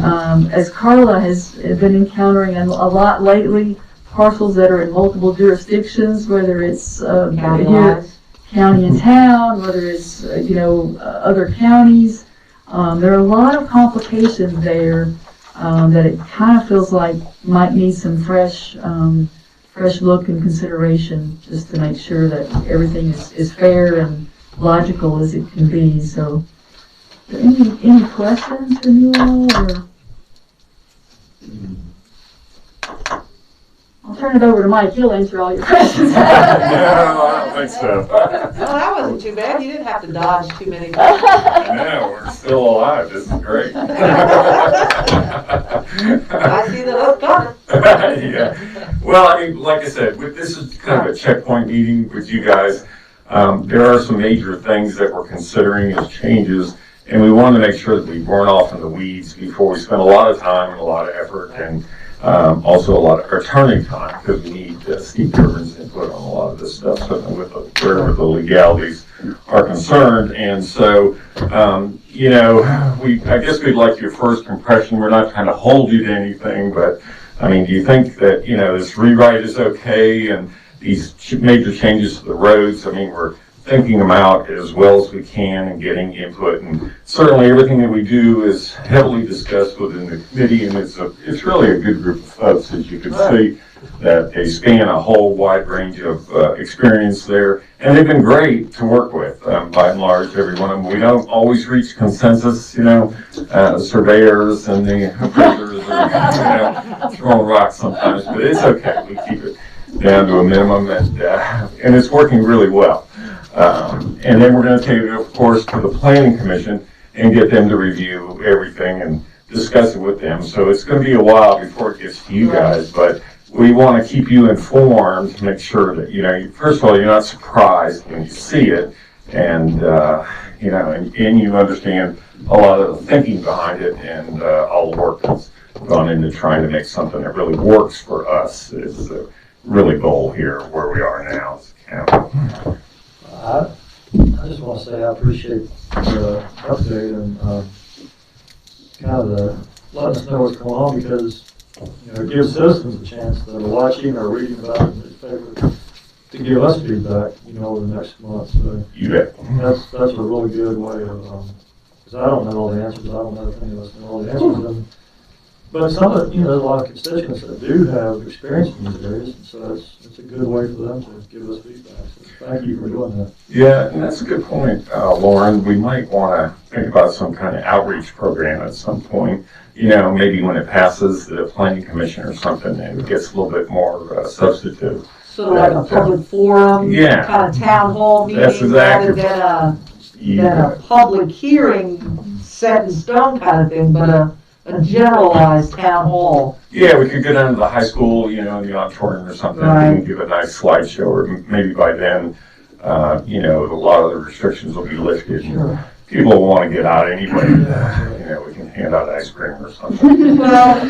as Carla has been encountering a lot lately, parcels that are in multiple jurisdictions, whether it's county and town, whether it's other counties, there are a lot of complications there. That it kind of feels like might need some fresh look and consideration, just to make sure that everything is fair and logical as it can be. So, any questions from you all? Or I'll turn it over to Mike. He'll answer all your questions. Yeah, think so. Well, that wasn't too bad. You didn't have to dodge too many things. I know, we're still alive. This is great. I see the hook coming. Yeah. Well, I mean, like I said, this is kind of a checkpoint meeting with you guys. There are some major things that we're considering as changes, and we want to make sure that we weren't off in the weeds before we spend a lot of time and a lot of effort, and also a lot of attorney time, because we need Steve Gervin's input on a lot of this stuff, certainly with wherever the legalities are concerned. And so, you know, I guess we'd like your first impression. We're not trying to hold you to anything, but I mean, do you think that, you know, this rewrite is okay, and these major changes to the roads? I mean, we're thinking them out as well as we can and getting input, and certainly everything that we do is heavily discussed within the committee, and it's really a good group of folks, as you can see, that they span a whole wide range of experience there, and they've been great to work with, by and large, every one of them. We don't always reach consensus, you know, surveyors and the appraisers are, you know, throwing rocks sometimes, but it's okay. We keep it down to a minimum, and it's working really well. And then we're going to take it, of course, to the Planning Commission and get them to review everything and discuss it with them. So it's going to be a while before it gets to you guys, but we want to keep you informed to make sure that, you know, first of all, you're not surprised when you see it, and, you know, and you understand a lot of the thinking behind it, and all the work that's gone into trying to make something that really works for us is the really goal here, where we are now as a county. I just want to say I appreciate the update and kind of the letting us know what's going on, because, you know, it gives citizens a chance that are watching or reading about it in the newspaper to give us feedback, you know, over the next month. So You bet. that's a really good way of, because I don't know all the answers. I don't know if any of us know all the answers. But some of, you know, there's a lot of constituents that do have experience in these areas, and so it's a good way for them to give us feedback. So thank you for doing that. Yeah, and that's a good point, Lauren. We might want to think about some kind of outreach program at some point. You know, maybe when it passes the Planning Commission or something, and it gets a little bit more substantive. Sort of like a public forum, Yeah. kind of town hall meeting, That's exactly. rather than a public hearing set in stone kind of thing, but a generalized town hall. Yeah, we could go down to the high school, you know, in the auditorium or something, Right. and give a nice slideshow, or maybe by then, you know, a lot of the restrictions will be lifted. Sure. People will want to get out anyway. You know, we can hand out ice cream or something. Well,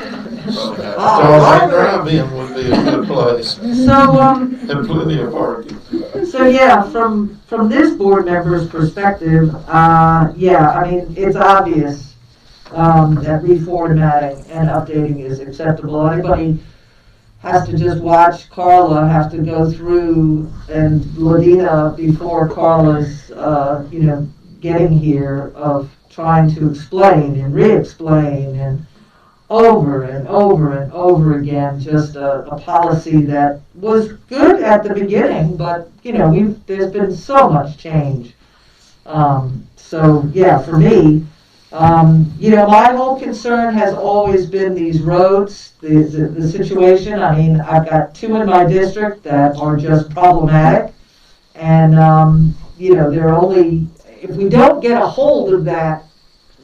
Starlight Drive-In would be a good place, so, and plenty of parking. so yeah, from this board member's perspective, yeah, I mean, it's obvious that reformatting and updating is acceptable. Anybody has to just watch Carla have to go through, and Ladina before Carla's, you know, getting here, of trying to explain and re-explain and over and over and over again, just a policy that was good at the beginning, but, you know, there's been so much change. So, yeah, for me, you know, my whole concern has always been these roads, the situation. I mean, I've got 2 in my district that are just problematic, and, you know, they're only, if we don't get a hold of that,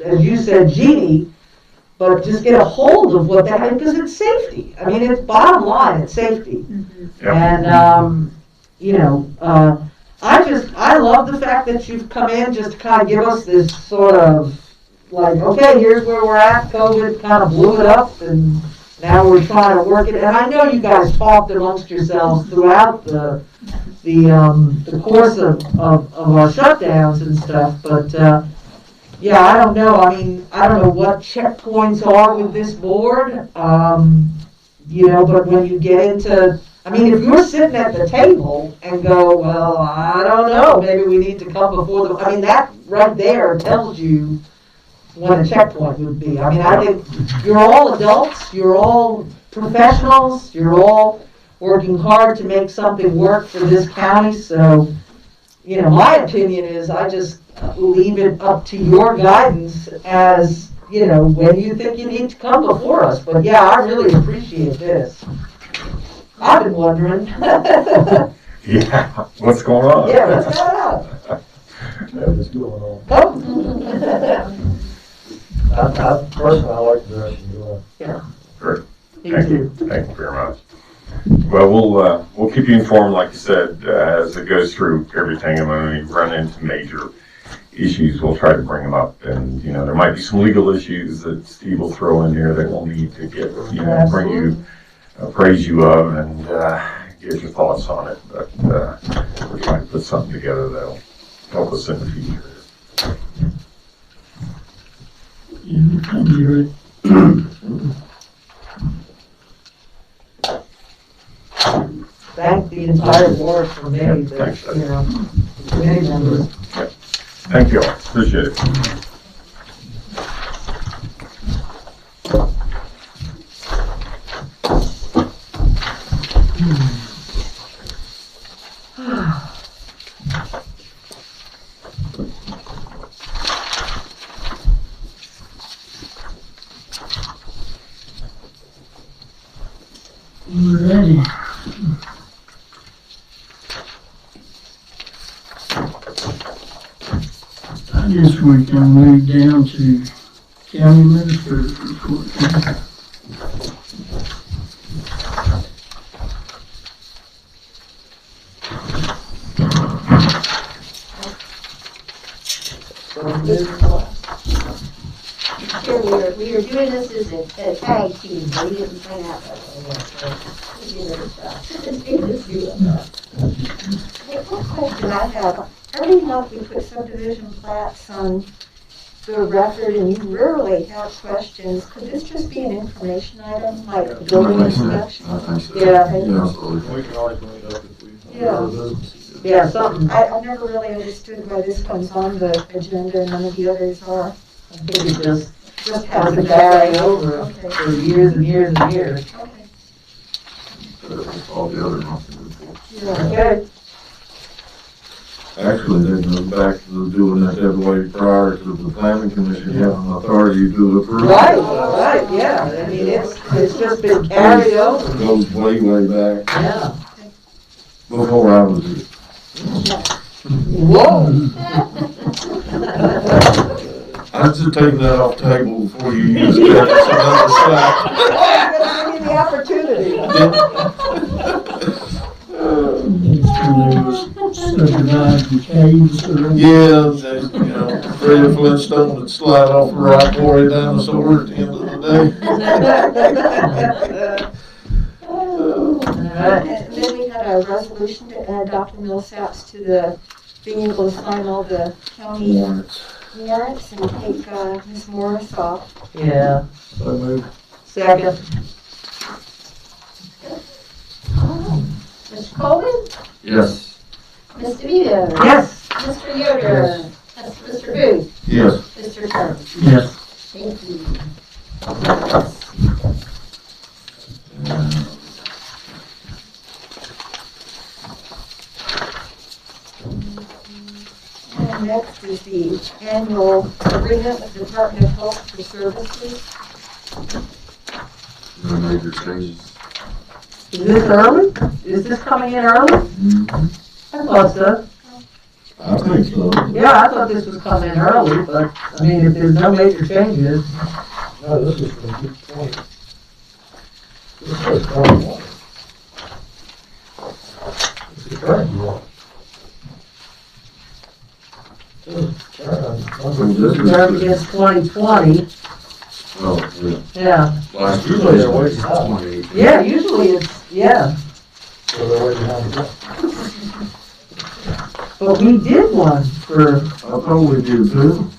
as you said, Jeannie, but just get a hold of what that is, because it's safety. I mean, it's bottom line, it's safety. Yep. And, you know, I love the fact that you've come in just to kind of give us this sort of, like, okay, here's where we're at. COVID kind of blew it up, and now we're trying to work it. And I know you guys talked amongst yourselves throughout the course of our shutdowns and stuff, but, yeah, I don't know. I mean, I don't know what checkpoints are with this board, you know, but when you get into, I mean, if you're sitting at the table and go, well, I don't know, maybe we need to come before the, I mean, that right there tells you what a checkpoint would be. I mean, I think you're all adults, you're all professionals, you're all working hard to make something work for this county, so, you know, my opinion is I just leave it up to your guidance as, you know, when you think you need to come before us. But yeah, I really appreciate this. I've been wondering. Yeah, what's going on? Yeah, what's going on? Yeah, what's going on? Oh. I personally, I like the direction you're going. Great. Me Thank too. you. Thank you very much. Well, we'll keep you informed, like you said, as it goes through everything. And when we run into major issues, we'll try to bring them up. And, there might be some legal issues that Steve will throw in there that we'll need to get, bring you, praise you of and get your thoughts on it. But we're trying to put something together that'll help us in the future. Thank you, Rick. Thank the entire board for me, Thanks, Doug. the committee members. Thank you all. Appreciate it. Alrighty. I guess we can move down to county administrator's report. Here, we are doing this as a tag team, we didn't plan out that way. We did it ourselves. We just do it. Hey, one question I have, every month we put subdivision plats on the record, and you rarely have questions. Could this just be an information item, like building inspection? I think so. Yeah. Absolutely. We can always bring it up if we. Yeah. Yeah, something, I never really understood why this one's on the agenda and none of the others are. I think it just Just has has to a carry over Okay. for years and years and years. Okay. All the other monthly reports. Yeah. Okay. Actually, that goes back to doing it that way prior to the planning commission having authority to approve. Right, yeah, I mean, it's just been carried over. It goes way, way back, Yeah. before I was here. Whoa. I'd just take that off the table before you use it as another slide. Give me the opportunity. There was subdividing caves or. Yeah, Fred Flintstone would slide off a rock quarry dinosaur at the end of the day. Alright. And then we had a resolution to add Dr. Millsaps to the, being able to sign all the county warrants and take Ms. Morris off. Yeah, So move. second, Mr. Coleman? Yes. Ms. DeVito? yes, Mr. Yoder? Mr. Booth? Yes. Mr. Turner? Yes. Thank you. And next is the annual agreement with the Department of Health for Services. No major changes. is this early? Is this coming in early? I thought so. I think so. Yeah, I thought this was coming in early, but, I mean, if there's no major changes, No, this is from 20. This says 21. It's the current year. term against 2020, Oh, yeah. yeah. Last year, Usually they're way was behind. 28. Yeah, usually it's, yeah, So they're way behind. but we did one for, I thought we did too.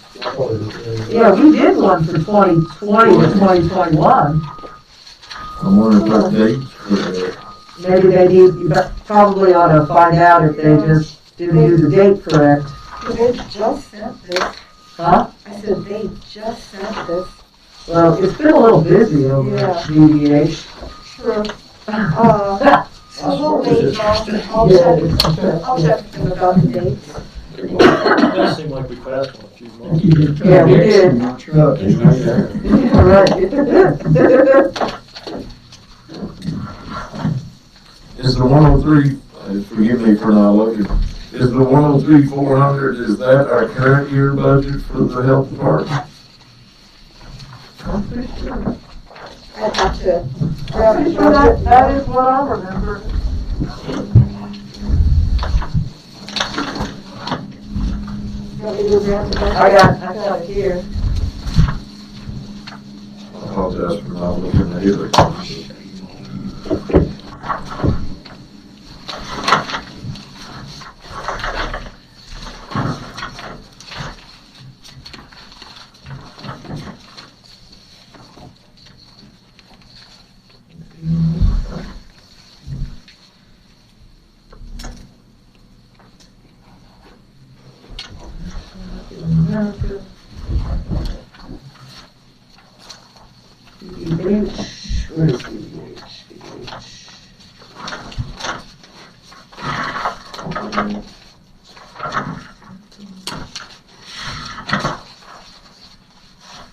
yeah, we did one for 2020 to 2021. I wonder if that date, Maybe they need, you probably ought to find out if they just didn't use the date correct. They just sent this. Huh? I said, they just sent this. Well, it's been a little busy over Yeah. at GDH. Sure. So we'll wait, I'll check with them about the dates. It does seem like we passed on a few months. Yeah, we did. Truck. Yeah, right. is the 103 forgive me for not looking, is the 103,400, is that our current year budget for the health department? I'm pretty sure. I'd have to. I'm pretty sure that is what I remember. Want me to go grab the budget? I got it here. I apologize for not looking at either. Where is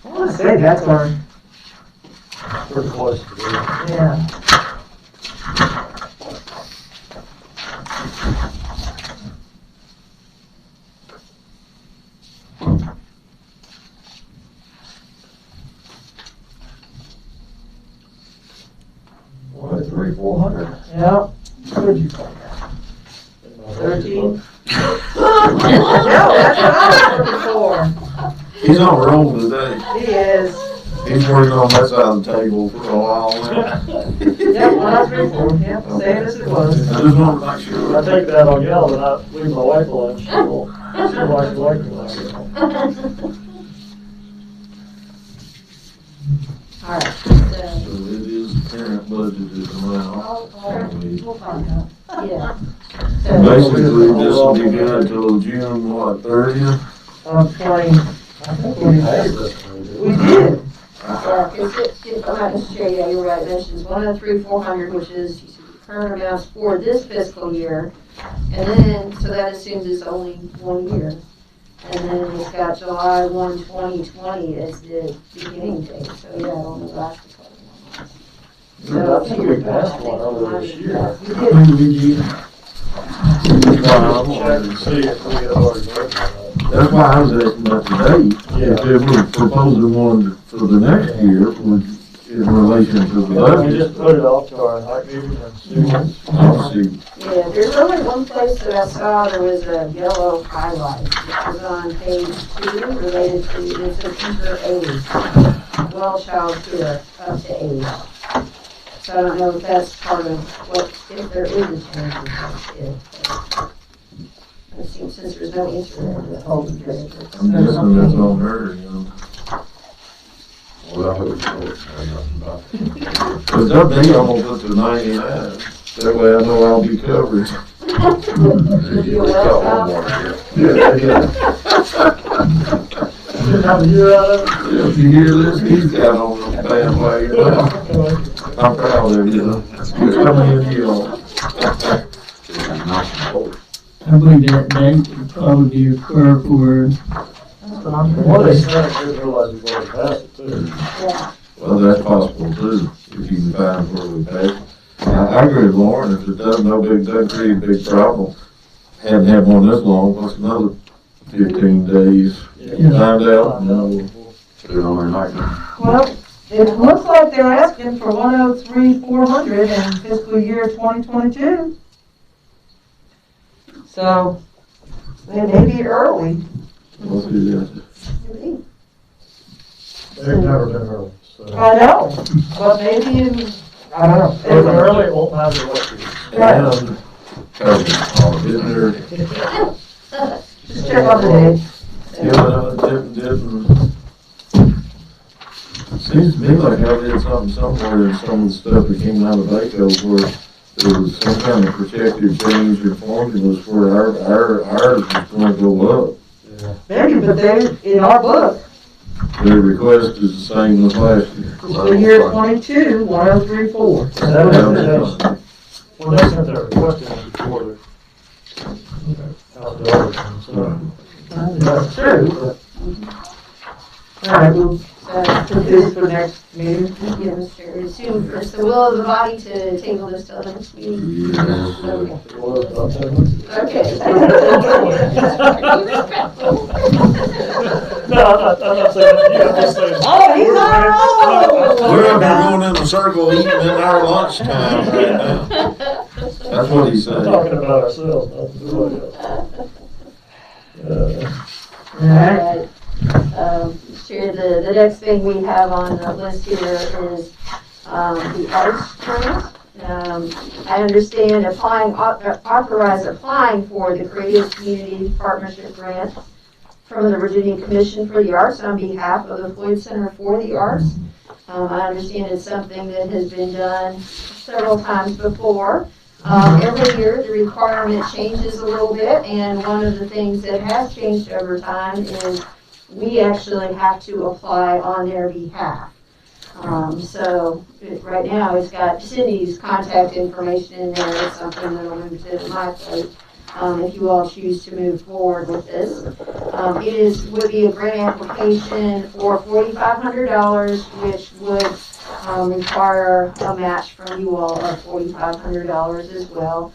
I want to say that's our, Pretty close to it. yeah. What, 3,400? Yep. What did you call that? 13? No, that's what I was looking for. He's on a roll today. He is. He's working on that side of the table for a while now. Yep, 103.4. Yep, same as it was. I just want to make sure. I take that on y'all, and I leave my wife alone, she'll like me like it. All right, So it is the current budgeted amount. we'll find out. Yeah. Basically, this will be good until June, what, 30th? 20. I think we did. Yeah, if I'm not necessarily, yeah, you're right, it mentions 103,400, which is you see, the current amounts for this fiscal year. And then, so that assumes it's only 1 year. And then it's got July 1, 2020 as the beginning date, so yeah, it only lasts a couple more months. Yeah, I think we passed one earlier this year. We did. When did you? Check and see if we had already voted on That's why I was asking about the date. If they were proposing one for the next year, would, in relation to the that. We budget. just put it off to our night meeting and see. I'll see. Yeah, there's only one place that I saw there was a yellow highlight. It was on page 2, related to, it's a teacher age, well child care up to age. So I don't know if that's part of what, if there is a change in that's it. It seems, since there's no answer there, the whole period. I'm guessing that's on her, you know. Well, I hope so. I know nothing about it. Cause that day I'm gonna put to 99. That way I know I'll be covered. Would you allow that? Have a year out of it. If you hear this, he's got on the bandwagon now. I'm proud of you. It's coming in here. I believe that date would probably occur for, What they said, I didn't realize we already passed it too. Yeah, Well, that's possible too, if you can find where we pay. I agree with Lauren, if it doesn't, doesn't create a big problem. Hadn't had one this long, what's another 15 days? Find out, no. Put it on our night now. Well, it looks like they're asking for 103,400 in fiscal year 2022. So, they may be early. Let's do that. maybe. They've never been early, so. I know, but maybe in, I don't know. If they're early, it won't matter what you. Right. Isn't there, Just check on the date. didn't, seems to me like I read something somewhere in some of the stuff that came out of Baco where there was some kind of protective change in formulas where ours was gonna go up. Yeah. Maybe, but they, in our book, Their request is the same as last year. fiscal year 22, 103,400. Well, they sent their request in before the. Out the other thing, so. That's true, but. All right, well, So Put this for next meeting. Yeah, Mr. Assume it's the will of the body to table this till the next meeting. Yes. Okay. Well, about 10 minutes. Okay. No, I'm not saying that. You, I'm just saying. Oh, he's on a roll. We're up there going in a circle eating in our lunchtime right now. That's what he We're said. talking about ourselves, not the else. All right. Sure, the next thing we have on the list here is the arts grant. I understand authorize applying for the Creative Community Partnership Grant from the Virginia Commission for the Arts on behalf of the Floyd Center for the Arts. I understand it's something that has been done several times before. Every year, the requirement changes a little bit, and one of the things that has changed over time is we actually have to apply on their behalf. Right now, it's got Cindy's contact information in there. It's something that'll move to my plate if you all choose to move forward with this. Would be a grant application for $4,500, which would require a match from you all of $4,500 as well.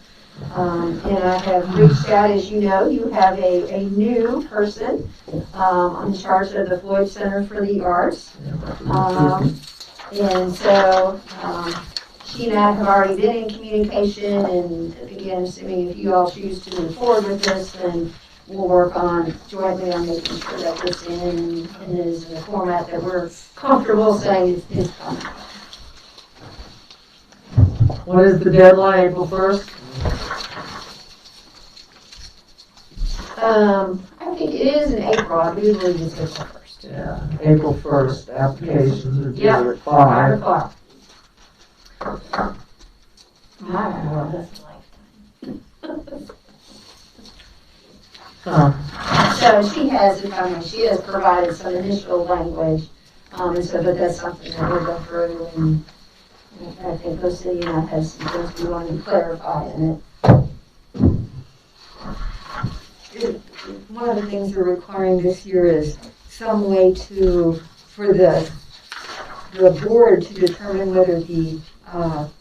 And I have reached out, as you know, you have a new person in charge of the Floyd Center for the Arts. And so she and I have already been in communication, and again, assuming if you all choose to move forward with this, then we'll work jointly on making sure that this is in a format that we're comfortable saying is coming. What is the deadline, April 1st? I think it is in April. I do believe it's April 1st. Yeah, April 1st, applications are due Yep. at 5 5. o'clock. Well, that's a lifetime. So she has provided some initial language, and so, but that's something that we'll go through, and I think both Cindy and I have some things we want to clarify in it. One of the things we're requiring this year is some way for the board to determine whether the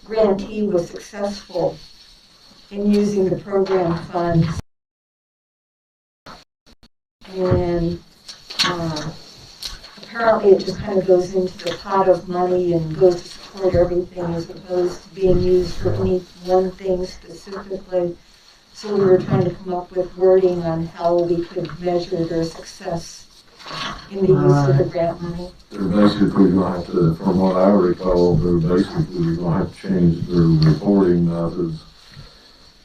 grantee was successful in using the program funds. And apparently it just kind of goes into the pot of money and goes to support everything as opposed to being used for any one thing specifically. So we were trying to come up with wording on how we could measure their success in the use of the grant money. They're basically going to have to, from what I recall, they're basically going to have to change their reporting methods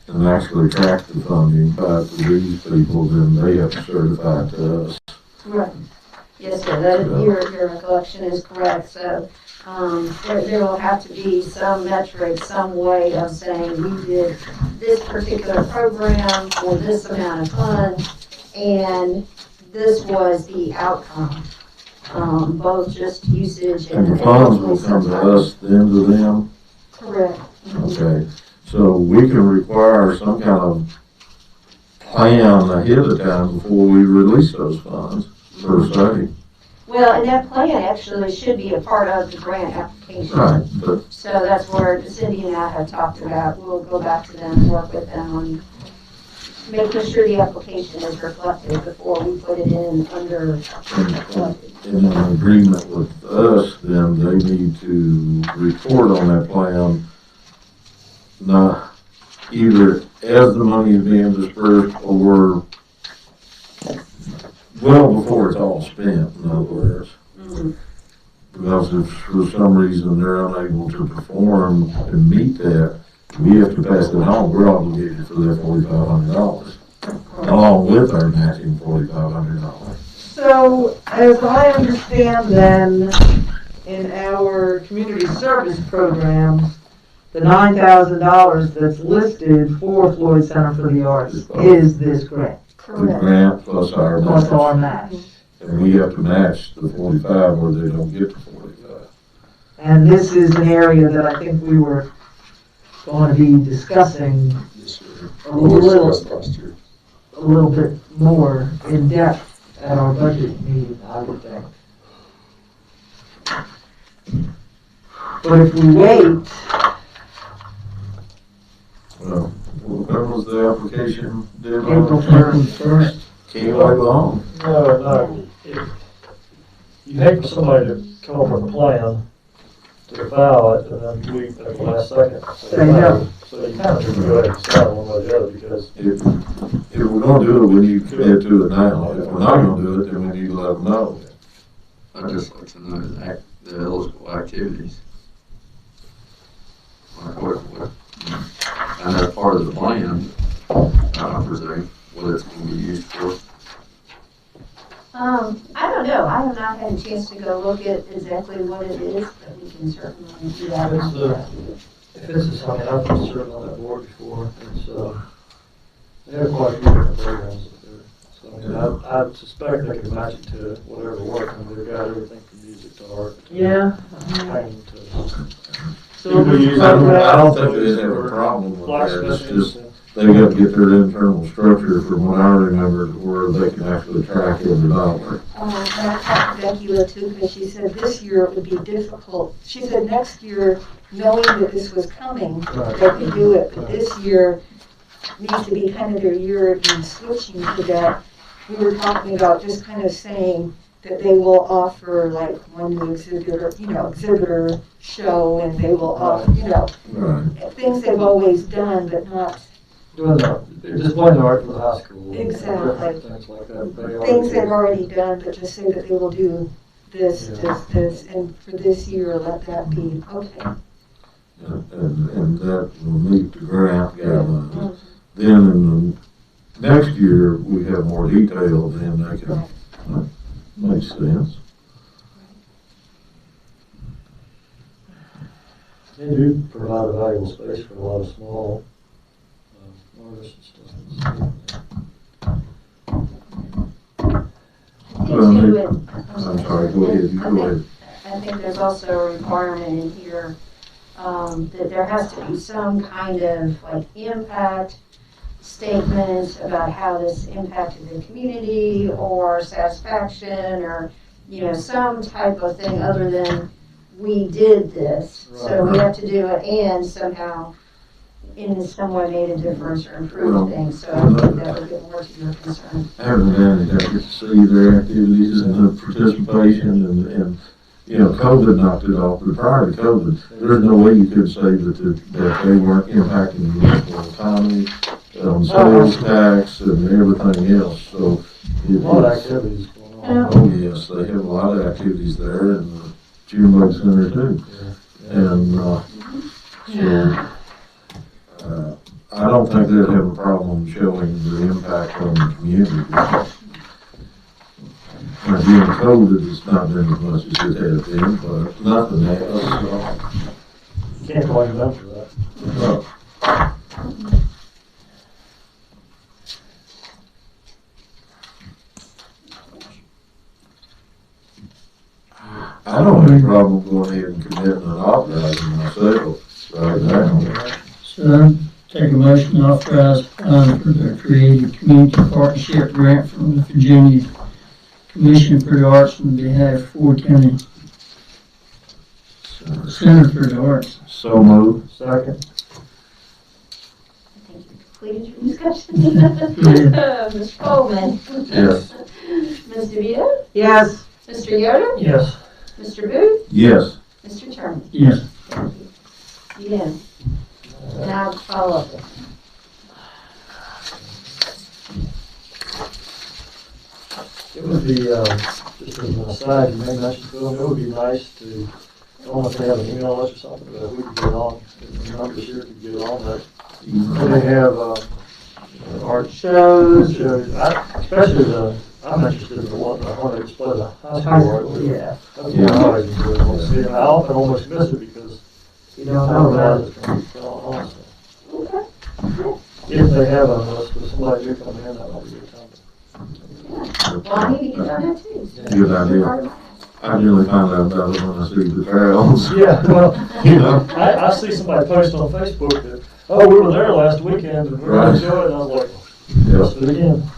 and actually track the funding back to these people, then they have to certify it to us. Right. Yes, sir. Your recollection is correct. So there will have to be some metric, some way of saying we did this particular program for this amount of funds, and this was the outcome. Both just usage and And the funds will come to us, then to them? Correct. Okay, so we can require some kind of plan ahead of time before we release those funds, per se. Well, and that plan actually should be a part of the grant application. Right, but So that's where Cindy and I have talked about. We'll go back to them, work with them on making sure the application is reflected before we put it in under. in an agreement with us, then they need to report on that plan, not either as the money is being dispersed or well before it's all spent, in other words. Because if for some reason they're unable to perform and meet that, we have to pass it on. We're obligated for that $4,500, along with our matching $4,500. So, as I understand then, in our community service programs, the $9,000 that's listed for Floyd Center for the Arts is this grant, The grant plus our plus match. our match. And we have to match the 45 or they don't get the 45. And this is an area that I think we were going to be discussing This year. a Well, we little, discussed last year. a little bit more in depth at our budget meeting, I would think. But if we wait, Well, when was the application April deadline? 1st. Can't wait long. No. You hate for somebody to come up with a plan to file it, and then we, at the last second, say no. So you kind of need to go ahead and decide one way or the other, because If we're gonna do it, we need to commit to it now. If we're not gonna do it, then we need to let them know. I'd just like to know the eligible activities. Like what, and that's part of the plan, I presume, what it's gonna be used for. I don't know, I have not had a chance to go look at exactly what it is, but we can certainly do that. if it's, I mean, I've served on that board before, it's, they have quite a few different programs up there. So, I mean, I suspect they can match it to whatever work, and they've got everything from music to art. Yeah. Painting to. So I don't think they'd have a problem with that. It's just, they got to get their internal structure from what I remember where they can actually track every dollar. And I talked to Becky too, because she said this year it would be difficult. She said next year, knowing that this was coming, they could do it, but this year needs to be kind of their year in switching to that. We were talking about just kind of saying that they will offer like one new exhibitor show, and they will offer, Right. things they've always done, but not Doing the, just playing the art for the high school. Exactly. Things like that. things they've already done, but just say that they will do this, and for this year, let that be, okay. And that will meet the grant guidelines. Then in the next year, we have more detail, then they can, makes sense. They do provide a valuable space for a lot of small artists and stuff. I'm sorry, go ahead, you go ahead. I think there's also a requirement in here, that there has to be some kind of like impact statement about how this impacted the community or satisfaction or, some type of thing other than we did this. So we have to do it and somehow in some way made a difference or improved things. So I think that would get more to your concern. I haven't done it, I get to see their activities and the participation and COVID knocked it off, but prior to COVID, there's no way you could say that they weren't impacting the local economy, sales tax and everything else, so. A lot of activities going on. Oh, yes, they have a lot of activities there and the Junebug Center too. And, I don't think they'd have a problem showing the impact on the community. Now, during COVID, it's not been as much as it has been, but nothing else. You can't blame them for that. I don't have a problem going ahead and committing and authorizing myself right now. So take a motion to authorize for the Creative Community Partnership Grant from the Virginia Commission for the Arts on behalf of Ford County Center for the Arts. So moved. Second. I think you completed your discussion. Mr. Coleman. Yes. Ms. DeVito? yes, Mr. Yoder? Yes. Mr. Booth? Yes. Mr. Turner? Yes. Thank you. Yeah. Now follow up. It would be, just as an aside, you may mention to them, it would be nice to, I don't know if they have an email list or something, but if we could get on, if the members here could get on that. They have, art shows, especially I'm interested in the one that displays the high school art. yeah, That's what I always enjoy want to see, and I often almost miss it because you don't know that. it's going to be on. If they have a list with somebody new coming in, that might be a good time. Well, I need to get on that too. Good idea. I really find out about it when I see the trails. Yeah, well, I see somebody post on Facebook that, oh, we were there last weekend and we really enjoyed it, and I was like, let's do it again.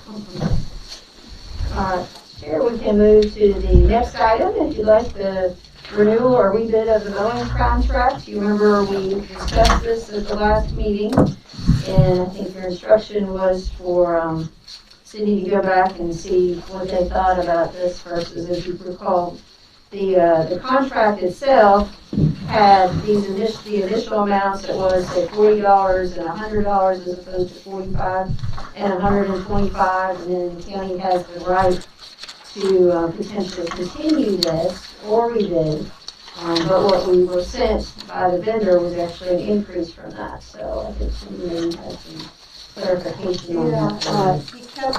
Chair, we can move to the next item, if you'd like the renewal or rebid of the mowing contract. You remember we discussed this at the last meeting, and I think your instruction was for Cindy to go back and see what they thought about this versus, as you recall, the contract itself had the initial amounts. It was at $40 and $100 as opposed to $45 and $125, and then the county has the right to potentially continue this or rebid. But what we were sent by the vendor was actually an increase from that. So I think Cindy maybe had some clarification on that. He kept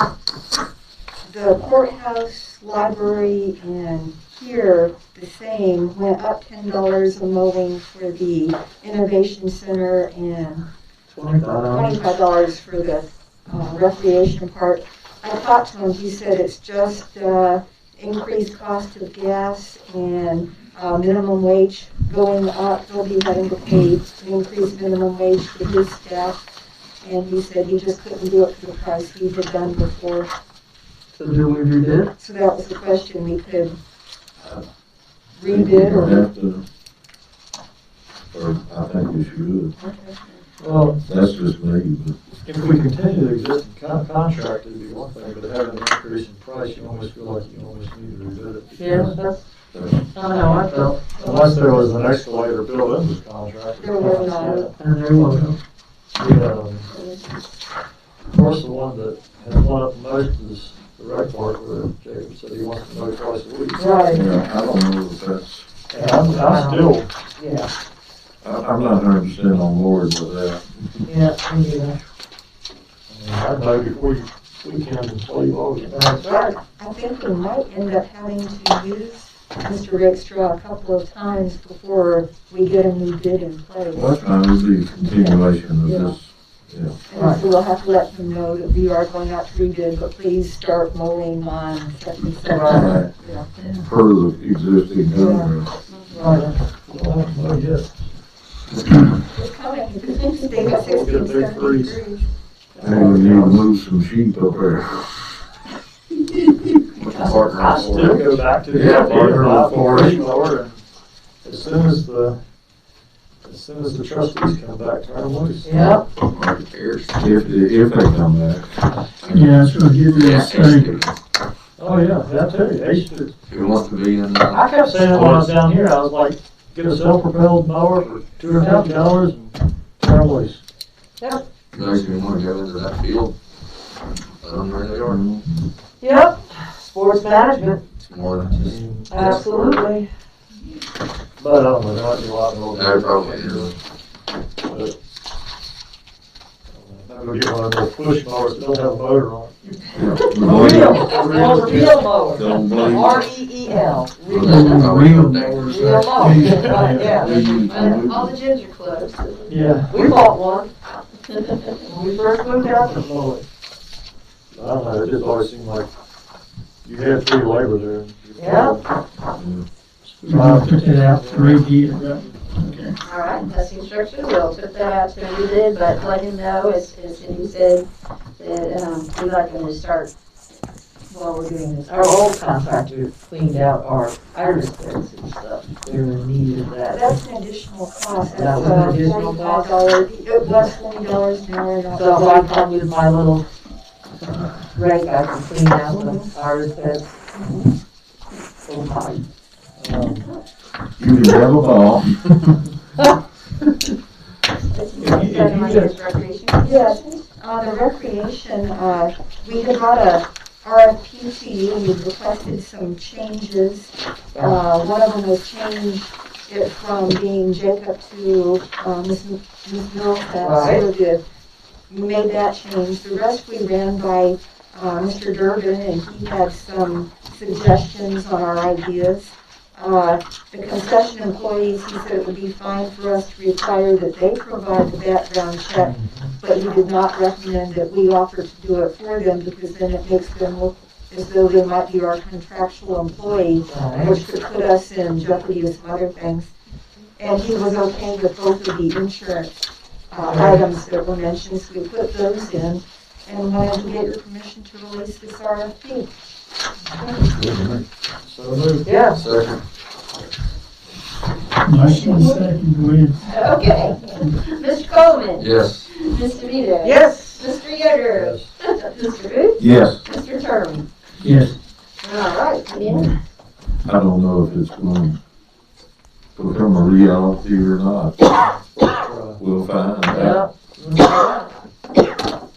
the courthouse, library, and here the same, went up $10 a mowing for the innovation center and $25 for the recreation part. I talked to him, he said it's just increased cost of gas and minimum wage going up. He'll be having to pay increased minimum wage for his staff. And he said he just couldn't do it for the price he had done before. So do we rebid? So that was the question, we could rebid or. Have to, or I think you should. Okay. Well, That's just me, but. if we continue the existing contract, it'd be one thing, but having an increase in price, you almost feel like you almost need to rebid it. Yeah, that's kind of how I felt. Unless there was an escalator built into the contract. There was not. And there wasn't. Of course, the one that has went up the most is the rec park, where Jacob said he wants to mow twice a week. Right. Yeah, I don't know if that's, And I'm still, Yeah, I'm not 100% on board with that. yeah, me either. I'd mow before you weekend and play ball. That's right. I think we might end up having to use Mr. Rickstra a couple of times before we get a new bid in place. Well, that's fine, it'll be a continuation of this, yeah. And so we'll have to let them know that we are going out to rebid, but please start mowing on such and such. Right. Yeah. Per the existing contract. Oh, yes. It's coming, stay at 60 and 70 degrees. And we need to move some sheep up there. I still go back to the Yeah, idea partner of with Floyd. operating lower, and as soon as the trustees come back, turn them loose. Yep. Nobody cares. If they come back. Yeah, it's gonna give you a say. Oh, yeah, I tell you, they should. Who wants to be in, I kept saying it when I was down here, I was like, get a self-propelled mower for $250 and turn them loose. those who want to go into that field, let them where they are. Yep, sports management, It's more than just. absolutely. But I don't know, there might be a lot more. There probably is. But, I'm gonna get one of those push mowers that don't have a motor on it. Real mower, Don't blame. R-E-E-L, real Real dangerous. mower, yeah. And all the gyms are closed. Yeah. We bought one when we first moved out to Floyd. I don't know, it just always seemed like you had free labor there. Yeah. We're gonna put that out for review, right? Okay. All right, that's the instruction. We'll put that out to rebid, but let him know, as Cindy said, that we'd like him to start while we're doing this. Our old contractor cleaned out our iris beds and stuff, we were in need of that. That's an additional cost, That that's was an additional cost? $45, it was $20 an hour. not So if I come with my little rake, I can clean out the iris beds. Oh, my. You can have a ball. Yes, the recreation, we had brought a RFP to you, and we requested some changes. One of them was change it from being Jacob to Ms. Millsap. So we made that change. The rest we ran by Mr. Durbin, and he had some suggestions on our ideas. The concession employees, he said it would be fine for us to require that they provide the background check, but he did not recommend that we offer to do it for them, because then it makes them look as though they might be our contractual employee, which could put us in jeopardy with some other things. And he was okay with both of the insurance items that were mentioned, so we put those in, and wanted to get your permission to release this RFP. So moved. Yeah. Second. Motion and second, go ahead. Okay. Mr. Coleman? Yes. Ms. DeVito? Yes. Mr. Yeager? Mr. Booth? Yes. Mr. Terman? Yes. All right, yeah. I don't know if it's going to become a reality or not. We'll find out. Yeah.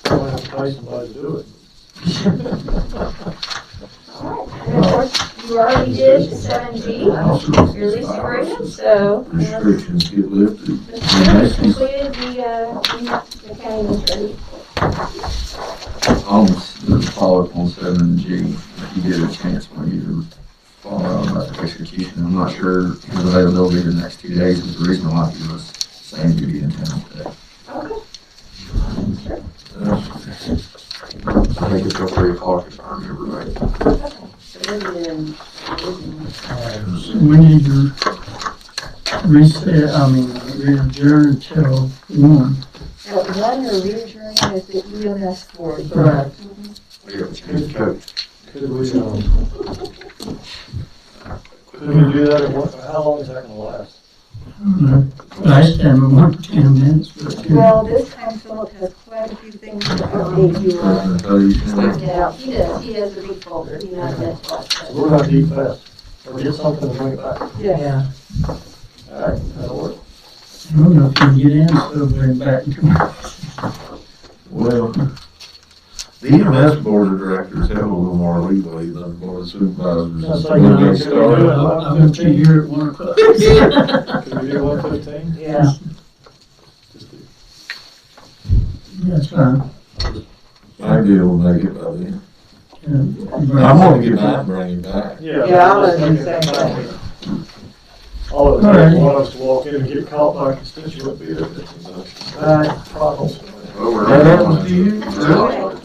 I'll have to pay somebody to do it. All right, and of course, you already did 7G, your lease agreement, so. Restrictions get lifted. Mr. Terman completed the county administrator. The follow-up on 7G, if you get a chance, maybe to follow out about the execution. I'm not sure his availability the next 2 days is the reason why he was saying to be in town today. Okay. Sure. I think it's till 3 o'clock if I remember right. So we need to adjourn till 1. At 1 or readjourn is the EMS board. Correct. Could we do that at what, how long is that gonna last? Last time it went 10 minutes, but Well, this time Philip has quite a few things to update you on. Yeah, he does, he has a big folder, he knows that. So we're gonna eat fast, or get something to bring it back. Yeah. Alright, that'll work. I don't know if we can get in, so bring back tomorrow. Well, the EMS board of directors have a little more leeway than the board of supervisors. That's like When when they we start. do it. I'm gonna be here at 1 o'clock. Could we do 1:15? Yeah. That's fine. I'd be able to make it by then. I'm Yeah. gonna get mine and bring it back. Yeah. Yeah, I'll let you say that. All of Alright. them want us to walk in and get caught by a constituent, be it, Right. problems. Well, we're That happens to you? Okay.